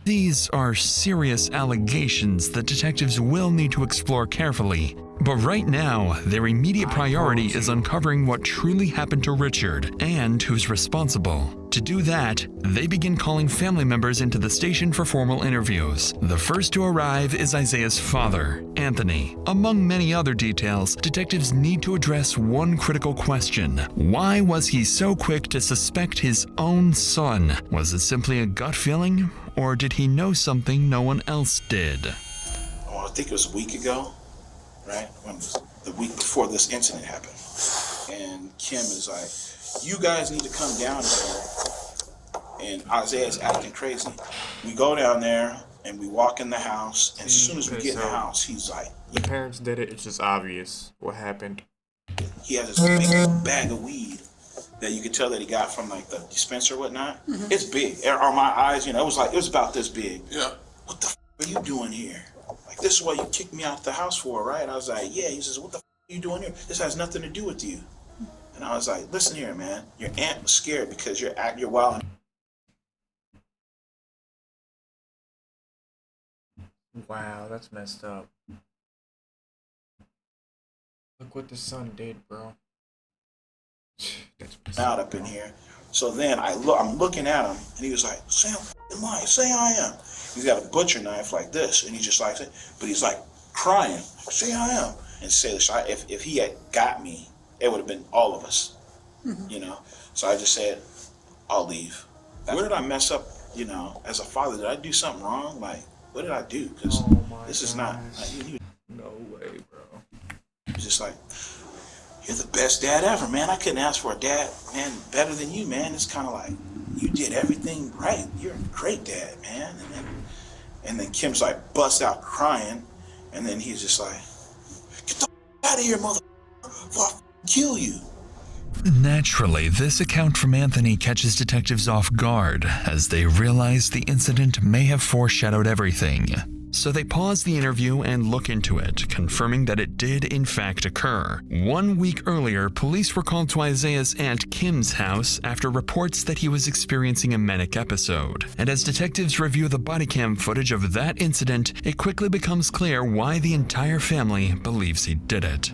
These are serious allegations that detectives will need to explore carefully, but right now, their immediate priority is uncovering what truly happened to Richard and who's responsible. To do that, they begin calling family members into the station for formal interviews. The first to arrive is Isaiah's father, Anthony. Among many other details, detectives need to address one critical question. Why was he so quick to suspect his own son? Was it simply a gut feeling, or did he know something no one else did? Oh, I think it was a week ago, right? When it was the week before this incident happened. And Kim is like, you guys need to come down here. And Isaiah's acting crazy. We go down there and we walk in the house. And as soon as we get in the house, he's like, the parents did it. It's just obvious what happened. he has this big bag of weed that you could tell that he got from like the dispenser or whatnot. It's big. On my eyes, you know, it was about this big. Yeah. what the f are you doing here? Like, this is what you kicked me out the house for, right? I was like, yeah. He says, what the f are you doing here? This has nothing to do with you. And I was like, listen here, man. Your aunt was scared because you're wild. Wow, that's messed up. Look what the son did, bro. That's messed Out up in here. So then I'm looking at him, and he was like, say I'm lying. Say I am. He's got a butcher knife like this, and he just likes it, but he's like crying. Say I am. And say this, if he had got me, it would have been all of us, you know. So I just said, I'll leave. Where did I mess up, you know, as a father? Did I do something wrong? Like, what did I do? Because this is not. No way, bro. It's just like, you're the best dad ever, man. I couldn't ask for a dad, man, better than you, man. It's kind of like, you did everything right. You're a great dad, man. And then Kim's like, busts out crying. And then he's just like, get the out of here, mother, before I kill you. Naturally, this account from Anthony catches detectives off guard as they realize the incident may have foreshadowed everything. So they pause the interview and look into it, confirming that it did in fact occur. 1 week earlier, police were called to Isaiah's aunt Kim's house after reports that he was experiencing a manic episode. And as detectives review the body cam footage of that incident, it quickly becomes clear why the entire family believes he did it.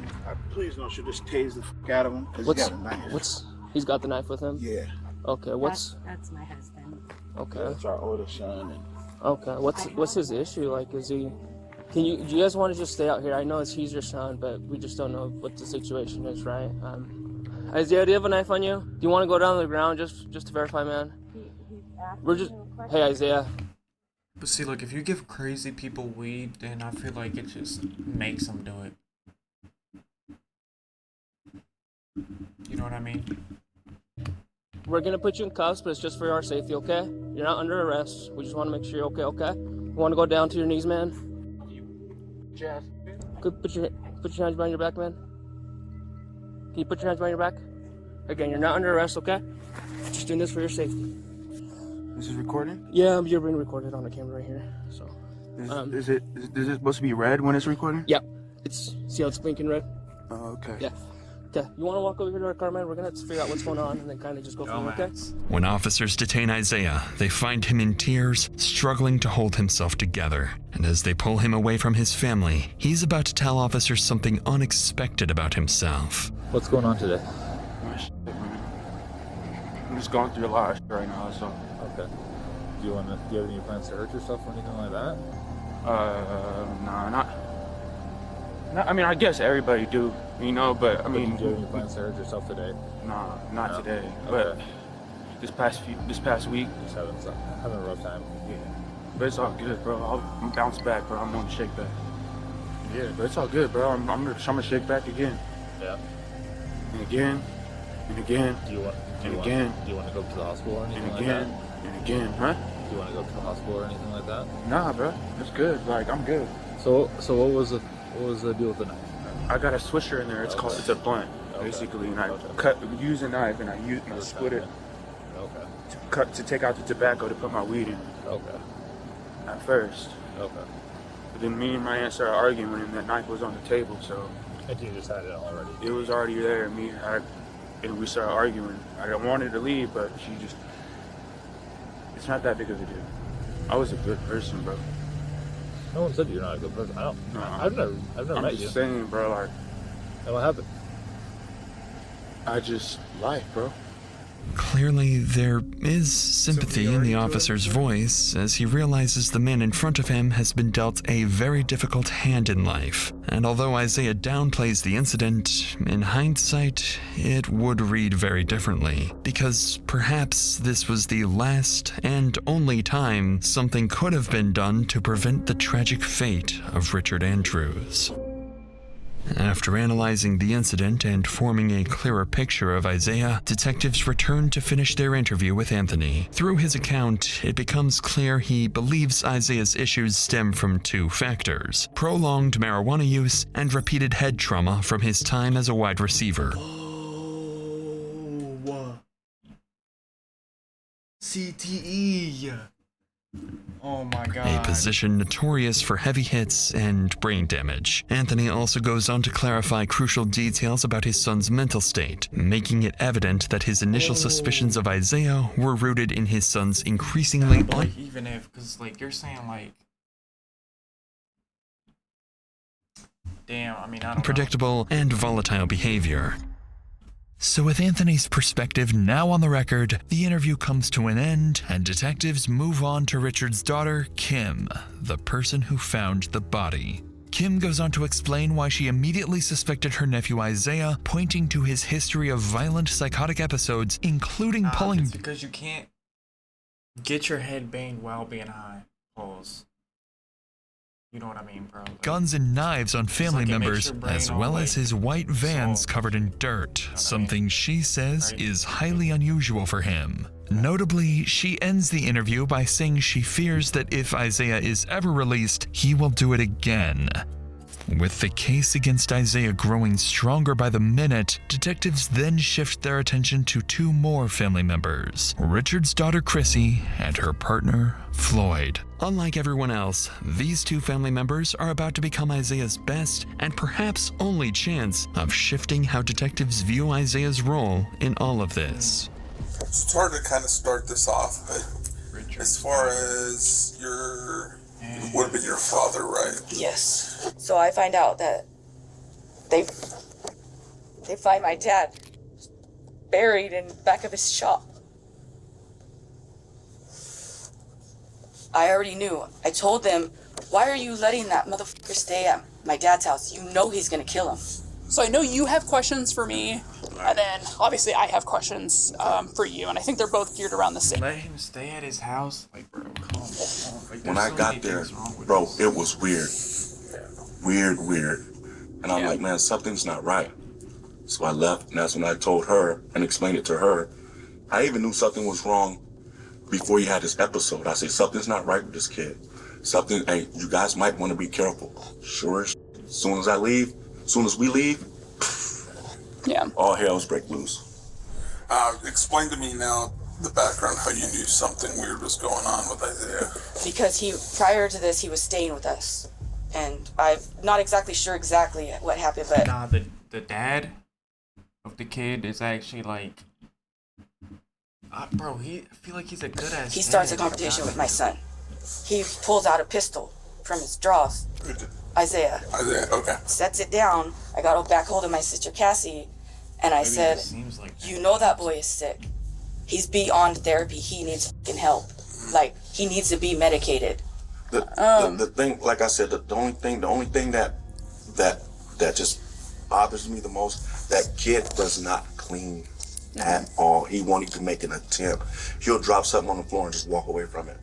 Please don't shoot, just tase the f out of him, because he got a knife. He's got the knife with him? Yeah. Okay, That's my husband. Okay. That's our oldest son. And okay, what's his issue? Like, do you guys want to just stay out here? I know he's your son, but we just don't know what the situation is, right? Isaiah, do you have a knife on you? Do you want to go down to the ground just to verify, man? Hey, Isaiah. But see, like, if you give crazy people weed, then I feel like it just makes them do it. You know what I mean? We're gonna put you in cuffs, but it's just for our safety, okay? You're not under arrest. We just want to make sure you're okay? You want to go down to your knees, man? Jeff. Good, put your hands behind your back, man. Can you put your hands behind your back? Again, you're not under arrest, okay? Just doing this for your safety. This is recording? Yeah, you're being recorded on the camera right here. So, is it supposed to be red when it's recording? Yep. See how it's blinking red? Oh, okay. Yeah. Okay, you want to walk over here to our car, man? We're going to figure out what's going on and then kind of just go from there, okay? When officers detain Isaiah, they find him in tears, struggling to hold himself together. And as they pull him away from his family, he's about to tell officers something unexpected about himself. What's going on today? I'm just going through a lot of shit right now, so. Okay. Do you have any plans to hurt yourself or anything like that? Nah, not. I mean, I guess everybody do, you know, but I mean. Do you have any plans to hurt yourself today? Nah, not today. Okay. But this past week. Just having a rough time. Yeah. But it's all good, bro. I'm bounce back, bro. I'm gonna shake back. Yeah, but it's all good, bro. I'm gonna shake back again. Yeah. And again. And again. Do you want to go to the hospital or anything like that? And again, huh? Do you want to go to the hospital or anything like that? Nah, bro. It's good. Like, I'm good. So what was the deal with the knife? I got a swisher in there. It's called. It's a blunt, basically, and I use a knife and I split it. To take out the tobacco to put my weed in. Okay. At first. Okay. But then me and my aunt started arguing and that knife was on the table, so. And you just had it already. It was already there. And we started arguing. I wanted to leave, but she just. It's not that big of a deal. I was a good person, bro. No one said you're not a good person. I've never met you. I'm just saying, bro, like. And what happened? I just lied, bro. Clearly, there is sympathy in the officer's voice as he realizes the man in front of him has been dealt a very difficult hand in life. And although Isaiah downplays the incident, in hindsight, it would read very differently. Because perhaps this was the last and only time something could have been done to prevent the tragic fate of Richard Andrews. After analyzing the incident and forming a clearer picture of Isaiah, detectives return to finish their interview with Anthony. Through his account, it becomes clear he believes Isaiah's issues stem from two factors: prolonged marijuana use and repeated head trauma from his time as a wide receiver. CTE. Oh my a god. position notorious for heavy hits and brain damage. Anthony also goes on to clarify crucial details about his son's mental state, making it evident that his initial suspicions of Isaiah were rooted in his son's increasingly But like, even if, because like you're saying like, damn, I mean, I don't know. unpredictable and volatile behavior. So with Anthony's perspective now on the record, the interview comes to an end, and detectives move on to Richard's daughter, Kim, the person who found the body. Kim goes on to explain why she immediately suspected her nephew Isaiah, pointing to his history of violent psychotic episodes, including pulling... It's because you can't get your head banged while being high. Pause. You know what I mean, bro? Like, guns and knives on family like it makes members, your brain as all, well like, as his white vans covered in dirt, something she says is highly unusual for him. Notably, she ends the interview by saying she fears that if Isaiah is ever released, he will do it again. With the case against Isaiah growing stronger by the minute, detectives then shift their attention to two more family members, Richard's daughter Chrissy and her partner Floyd. Unlike everyone else, these two family members are about to become Isaiah's best and perhaps only chance of shifting how detectives view Isaiah's role in all of this. It's hard to kind of start this off, but as far as would have been your father, right? Yes. So I find out that they find my dad buried in the back of his shop. I already knew. I told them, why are you letting that motherfucker stay at my dad's house? You know he's gonna kill him. So I know you have questions for me, and then obviously I have questions for you, and I think they're both geared around the same. Let him stay at his house? Like, bro, come on. Like, When I got there, bro, it was weird. Weird. And I'm like, man, something's not right. So I left, and that's when I told her and explained it to her. I even knew something was wrong before you had this episode. I said, something's not right with this kid. Hey, you guys might want to be careful. Sure as soon as we leave, all hell's break loose. Explain to me now the background, how you knew something weird was going on with Isaiah. Because prior to this, he was staying with us. And I'm not exactly sure what happened, but... Nah, the dad of the kid is actually like... bro, I feel like he's a good ass. He starts a conversation with my son. He pulls out a pistol from his drawers. Isaiah, okay. Sets it down. I got back hold of my sister Cassie, and I said, you know that boy is sick. He's beyond therapy. He needs fucking help. Like, he needs to be medicated. The thing, like I said, the only thing that just bothers me the most, that kid does not clean at all. He won't even make an attempt. He'll drop something on the floor and just walk away from it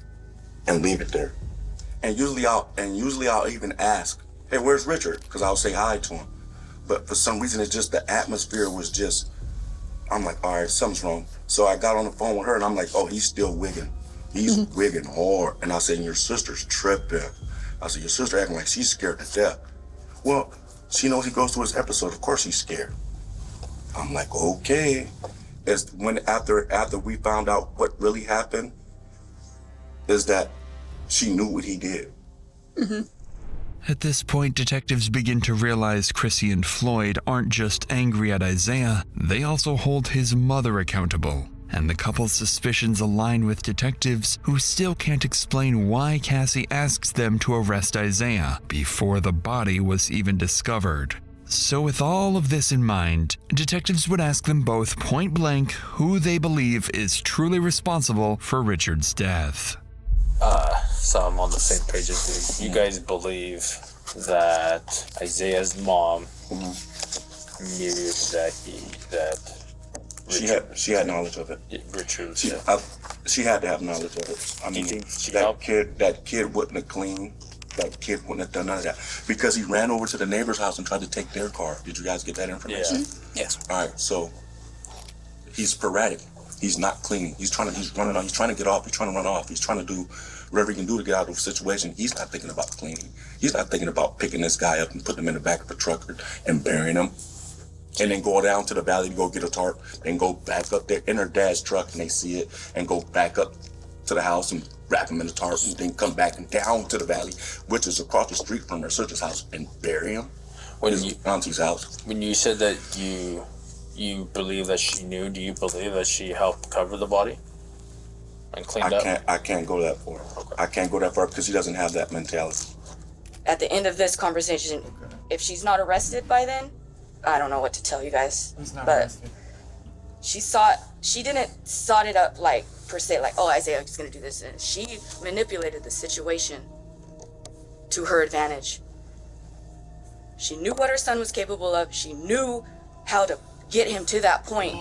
and leave it there. And usually I'll even ask, hey, where's Richard? Because I'll say hi to him. But for some reason, it's just the atmosphere was just, I'm like, all right, something's wrong. So I got on the phone with her and I'm like, oh, he's still wigging. He's wigging hard. And I said, your sister's tripping. I said, your sister acting like she's scared to death. Well, she knows he goes to his episode. Of course he's scared. I'm like, okay. It's when after we found out what really happened, is that she knew what he did. At this point, detectives begin to realize Chrissy and Floyd aren't just angry at Isaiah, they also hold his mother accountable. And the couple's suspicions align with detectives who still can't explain why Cassie asks them to arrest Isaiah before the body was even discovered. So with all of this in mind, detectives would ask them both point blank who they believe is truly responsible for Richard's death. So I'm on the same page as you. You guys believe that Isaiah's mom knew that She had knowledge of it. Richard. She had to have knowledge of it. I mean, that kid wouldn't have cleaned. That kid wouldn't have done none of that because he ran over to the neighbor's house and tried to take their car. Did you guys get that information? Yeah. Yes. All right. So he's sporadic. He's not cleaning. He's running off. He's trying to get off. He's trying to run off. He's trying to do whatever he can do to get out of the situation. He's not thinking about cleaning. He's not thinking about picking this guy up and putting him in the back of a truck and burying him. And then go down to the valley to go get a tarp and go back up there in her dad's truck and they see it and go back up to the house and wrap him in the tarp and then come back and down to the valley, which is across the street from her sister's house, and bury him in his auntie's house. When you said that you believe that she knew, do you believe that she helped cover the body and cleaned up? I can't go that far. Okay. I can't go that far because she doesn't have that mentality. At the end of this conversation, if she's not arrested by then, I don't know what to tell you guys. But she didn't sort it up like per se, like, oh, Isaiah is gonna do this, and she manipulated the situation to her advantage. She knew what her son was capable of. She knew how to get him to that point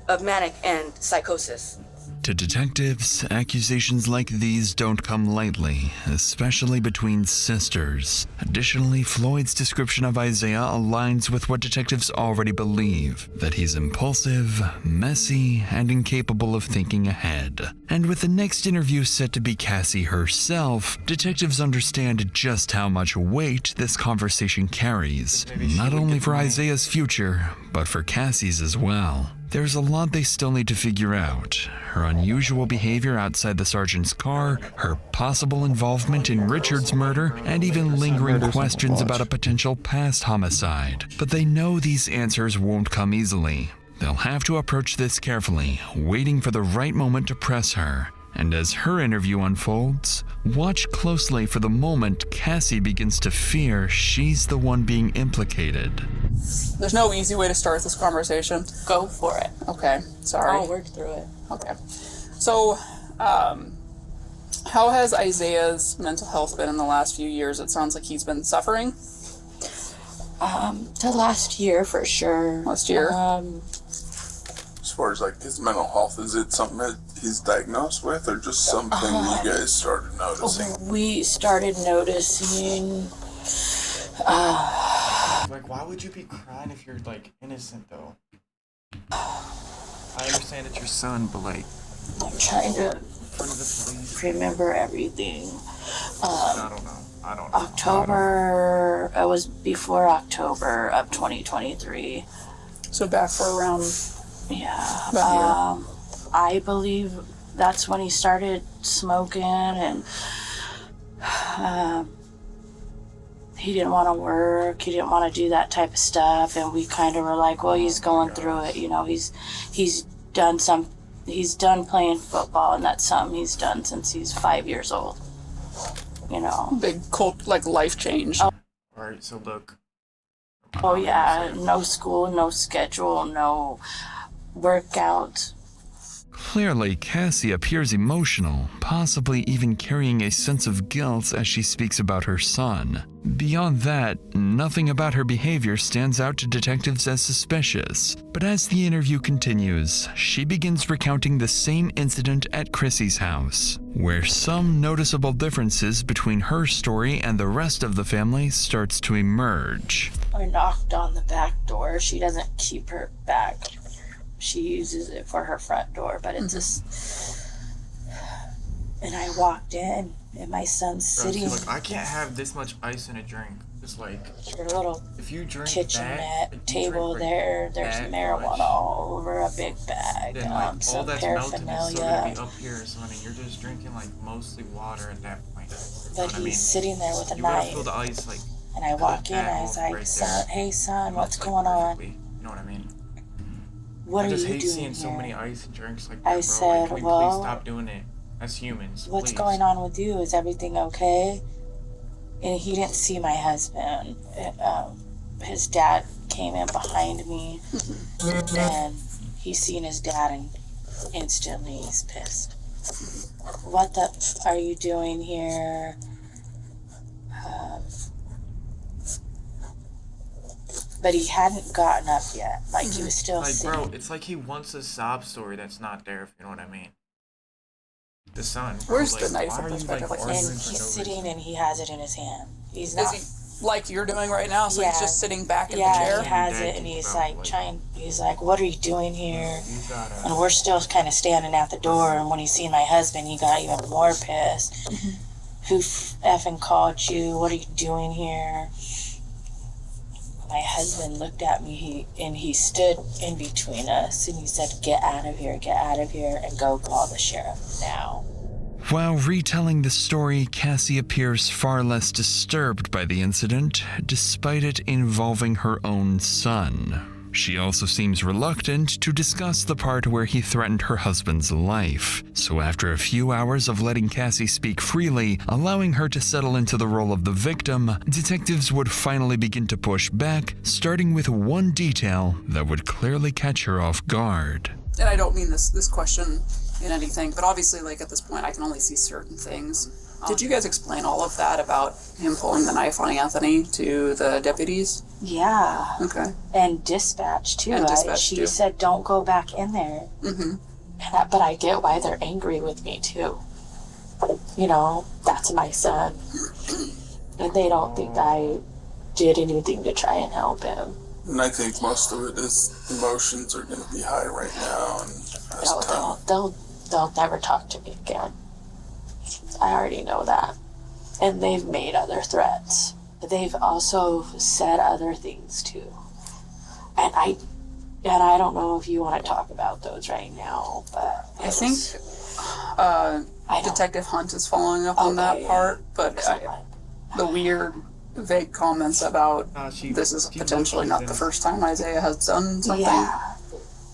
of manic and psychosis. To detectives, accusations like these don't come lightly, especially between sisters. Additionally, Floyd's description of Isaiah aligns with what detectives already believe, that he's impulsive, messy, and incapable of thinking ahead. And with the next interview set to be Cassie herself, detectives understand just how much weight this conversation carries, not only for Isaiah's future, but for Cassie's as well. There's a lot they still need to figure out. Her unusual behavior outside the sergeant's car, her possible involvement in Richard's murder, and even lingering questions about a potential past homicide. But they know these answers won't come easily. They'll have to approach this carefully, waiting for the right moment to press her. And as her interview unfolds, watch closely for the moment Cassie begins to fear she's the one being implicated. There's no easy way to start this conversation. Go for it. Okay, sorry. I'll work through it. Okay. So, how has Isaiah's mental health been in the last few years? It sounds like he's been suffering. The last year for sure. Last year? As far as like his mental health, is it something that he's diagnosed with, or just something you guys started noticing? We started noticing. Like, why would you be crying if you're like innocent though? I understand it's your son, but like, I'm trying to remember everything. I don't know. October. It was before October of 2023. So back for around. Yeah. I believe that's when he started smoking, and he didn't want to work. He didn't want to do that type of stuff, and we kind of were like, well, he's going through it. You know, he's done playing football, and that's something he's done since he's 5 years old. You know, big life change. All right, so look. Oh yeah, no school, no schedule, no workout. Clearly, Cassie appears emotional, possibly even carrying a sense of guilt as she speaks about her son. Beyond that, nothing about her behavior stands out to detectives as suspicious. But as the interview continues, she begins recounting the same incident at Chrissy's house, where some noticeable differences between her story and the rest of the family starts to emerge. I knocked on the back door. She doesn't keep her back. She uses it for her front door, but it's just. And I walked in, and my son's sitting. Look, I can't have this much ice in a drink. It's like your little if you drink kitchenette table there. There's marijuana all over a big bag. Then like all some that's melted is still paraphernalia. gonna be up here, so I mean you're just drinking like mostly water at that point. But he's sitting there with a you gotta knife. feel the ice like. And I walk in, I was like, son, hey son, what's going on? You know what I mean? What I are just you hate doing seeing so here? many ice drinks like that, I bro. said, like, can we well, please stop doing it as humans? What's please? going on with you? Is everything okay? And he didn't see my husband. His dad came in behind me, and he seen his dad, and instantly he's pissed. What the are you doing here? But he hadn't gotten up yet. Like, he was still like, sitting. bro, it's like he wants a sob story that's not there, if you know what I mean. The son. Bro, Where's like, the knife why in are you, perspective? like, And arguing he's for no sitting and he has it in his hand. He's Is not. he like you're doing right now? So he's just sitting back in the Yeah, chair? he has it, and he's like trying. He's like, "What are you doing here?" And we're still kind of standing at the door. And when he seen my husband, he got even more pissed. Who effing called you? What are you doing here? my husband looked at me, he stood in between us, and he said, get out of here, and go call the sheriff now. While retelling the story, Cassie appears far less disturbed by the incident, despite it involving her own son. She also seems reluctant to discuss the part where he threatened her husband's life. So after a few hours of letting Cassie speak freely, allowing her to settle into the role of the victim, detectives would finally begin to push back, starting with one detail that would clearly catch her off guard. And I don't mean this question in anything, but obviously, like, at this point, I can only see certain things. Did you guys explain all of that about him pulling the knife on Anthony to the deputies? Yeah. Okay. And dispatch, too. And dispatch, she too. said, don't go back in there. Mm-hmm. But I get why they're angry with me, too. You know, that's my son. And they don't think I did anything to try and help him. And I think most of it is emotions are going to be high right now. And They'll never talk to me again. I already know that. And they've made other threats. They've also said other things too. And I don't know if you want to talk about those right now, but I think Detective Hunt is following up on that part, but the weird, vague comments about this is potentially not the first time Isaiah has done something. Yeah.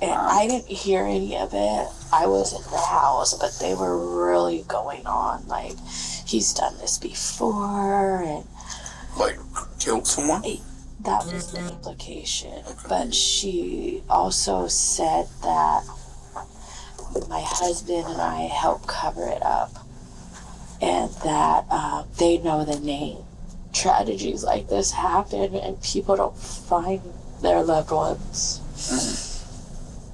And I didn't hear any of it. I was in the house, but they were really going on. Like, he's done this before, and like killed someone. That was the implication. But she also said that my husband and I helped cover it up, and that they know the name. Tragedies like this happen, and people don't find their loved ones.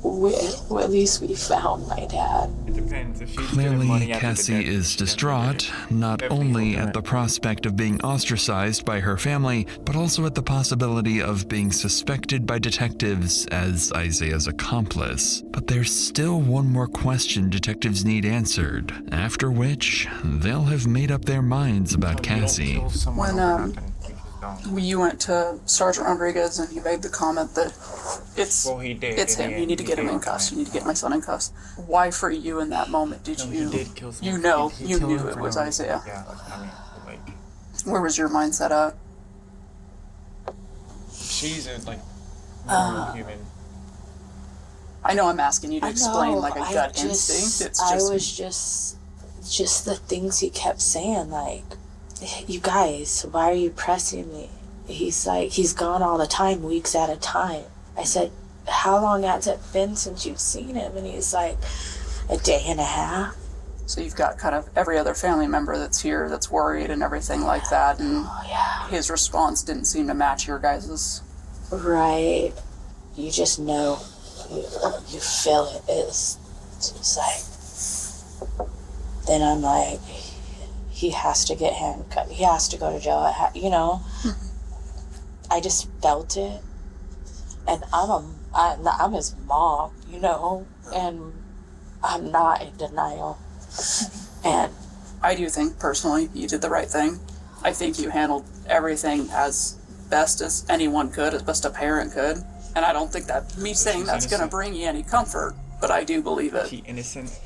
At least we found my dad. It depends. If she's Clearly, Cassie is distraught, not only at the prospect of being ostracized by her family, but also at the possibility of being suspected by detectives as Isaiah's accomplice. But there's still one more question detectives need answered, after which they'll have made up their minds about Cassie. When you went to Sergeant Rodriguez and he made the comment that it's him, you need to get him in cuffs, you need to get my son in cuffs. Why for you in that moment did you knew it was Isaiah? Where was your mindset at? She's a normal human. I know I'm asking you to explain like a gut instinct. It's I was just the things he kept saying, like, you guys, why are you pressing me? He's like, he's gone all the time, weeks at a time. I said, how long has it been since you've seen him? And he's like, a day and a half. So you've got kind of every other family member that's here that's worried and everything like that, and his response didn't seem to match your guys's. Right. You just know. You feel it. It's just like, then I'm like, he has to get handcuffed. He has to go to jail. You know, I just felt it, and I'm his mom, you know, and I'm not in denial. And I do think personally you did the right thing. I think you handled everything as best as anyone could, as best a parent could, and I don't think that me saying that's going to bring you any comfort, but I do believe it. She innocent.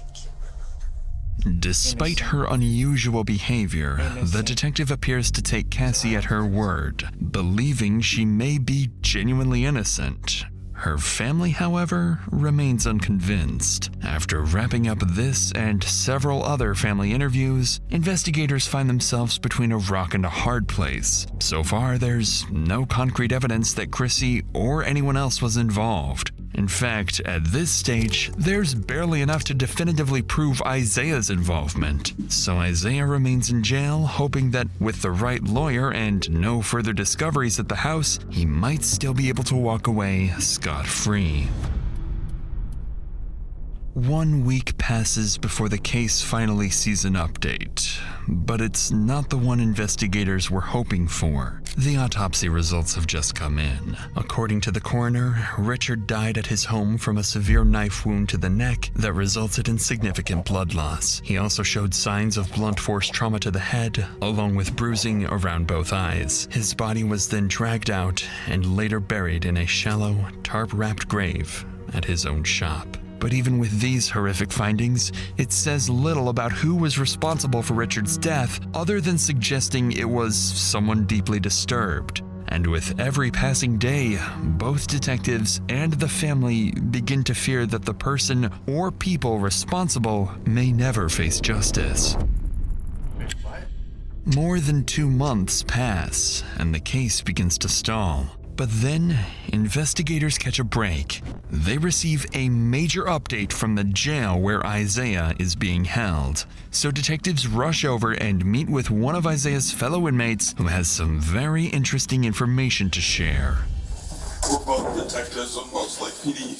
Despite her unusual behavior, the detective appears to take Cassie at her word, believing she may be genuinely innocent. Her family, however, remains unconvinced. After wrapping up this and several other family interviews, investigators find themselves between a rock and a hard place. So far, there's no concrete evidence that Chrissy or anyone else was involved. In fact, at this stage, there's barely enough to definitively prove Isaiah's involvement. So Isaiah remains in jail, hoping that with the right lawyer and no further discoveries at the house, he might still be able to walk away scot-free. 1 week passes before the case finally sees an update, but it's not the one investigators were hoping for. The autopsy results have just come in. According to the coroner, Richard died at his home from a severe knife wound to the neck that resulted in significant blood loss. He also showed signs of blunt force trauma to the head, along with bruising around both eyes. His body was then dragged out and later buried in a shallow, tarp-wrapped grave at his own shop. But even with these horrific findings, it says little about who was responsible for Richard's death other than suggesting it was someone deeply disturbed. And with every passing day, both detectives and the family begin to fear that the person or people responsible may never face justice. More than 2 months pass, and the case begins to stall. But then, investigators catch a break. They receive a major update from the jail where Isaiah is being held. So detectives rush over and meet with one of Isaiah's fellow inmates who has some very interesting information to share. We're both detectives on Most Lake PD.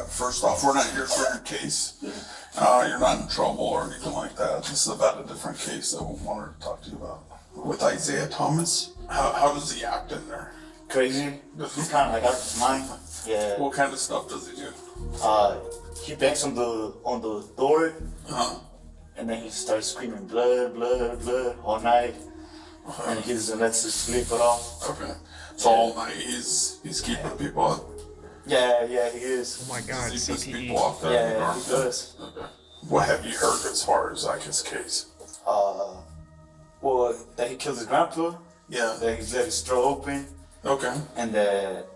First off, we're not here for your case. You're not in trouble or anything like that. This is about a different case that we wanted to talk to you about. With Isaiah Thomas, how does he act in there? Crazy. He's kind of like out of his mind. Yeah. What kind of stuff does he do? He bangs on the door, and then he starts screaming blood, blood, blood all night, and he doesn't let us sleep at all. Okay. So all night he's keeping people up. Yeah, he is. Oh my God. Does he piss people off there? Yeah, he does. Okay. What have you heard as far as like his case? Well, that he killed his grandpa. Yeah. That he let his throat open. Okay. And that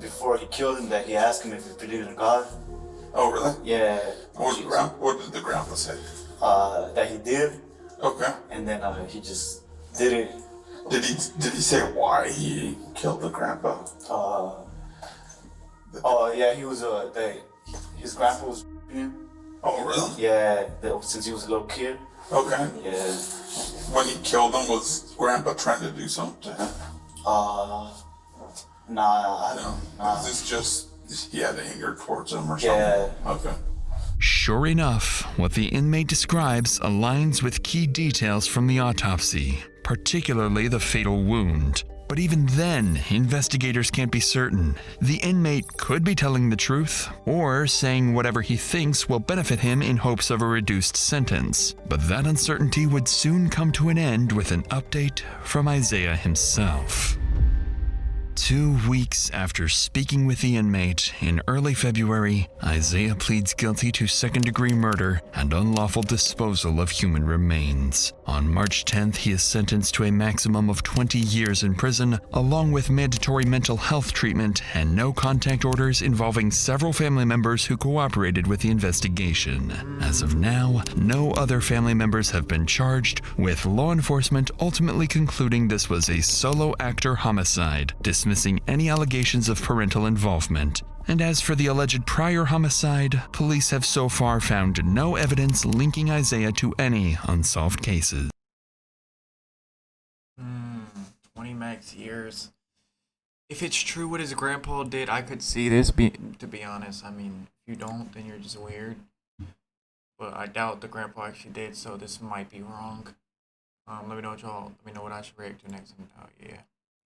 before he killed him, that he asked him if he believed in God. Oh, really? Yeah. What did the grandpa say? That he did. Okay. And then he just did it. Did he say why he killed the grandpa? Yeah, he was his grandpa was him. Oh, really? Yeah, since he was a little kid. Okay. Yeah. When he killed him, was grandpa trying to do something to him? Nah. Is this just he had anger towards him or something? Yeah. Okay. Sure enough, what the inmate describes aligns with key details from the autopsy, particularly the fatal wound. But even then, investigators can't be certain. The inmate could be telling the truth, or saying whatever he thinks will benefit him in hopes of a reduced sentence. But that uncertainty would soon come to an end with an update from Isaiah himself. 2 weeks after speaking with the inmate in early February, Isaiah pleads guilty to second-degree murder and unlawful disposal of human remains. On March 10th, he is sentenced to a maximum of 20 years in prison, along with mandatory mental health treatment and no-contact orders involving several family members who cooperated with the investigation. As of now, no other family members have been charged, with law enforcement ultimately concluding this was a solo actor homicide, dismissing any allegations of parental involvement. And as for the alleged prior homicide, police have so far found no evidence linking Isaiah to any unsolved cases. 20 max years. If it's true what his grandpa did, I could see this, to be honest. I mean, if you don't, then you're just weird. But I doubt the grandpa actually did, so this might be wrong. Let me know what I should react to next, and yeah.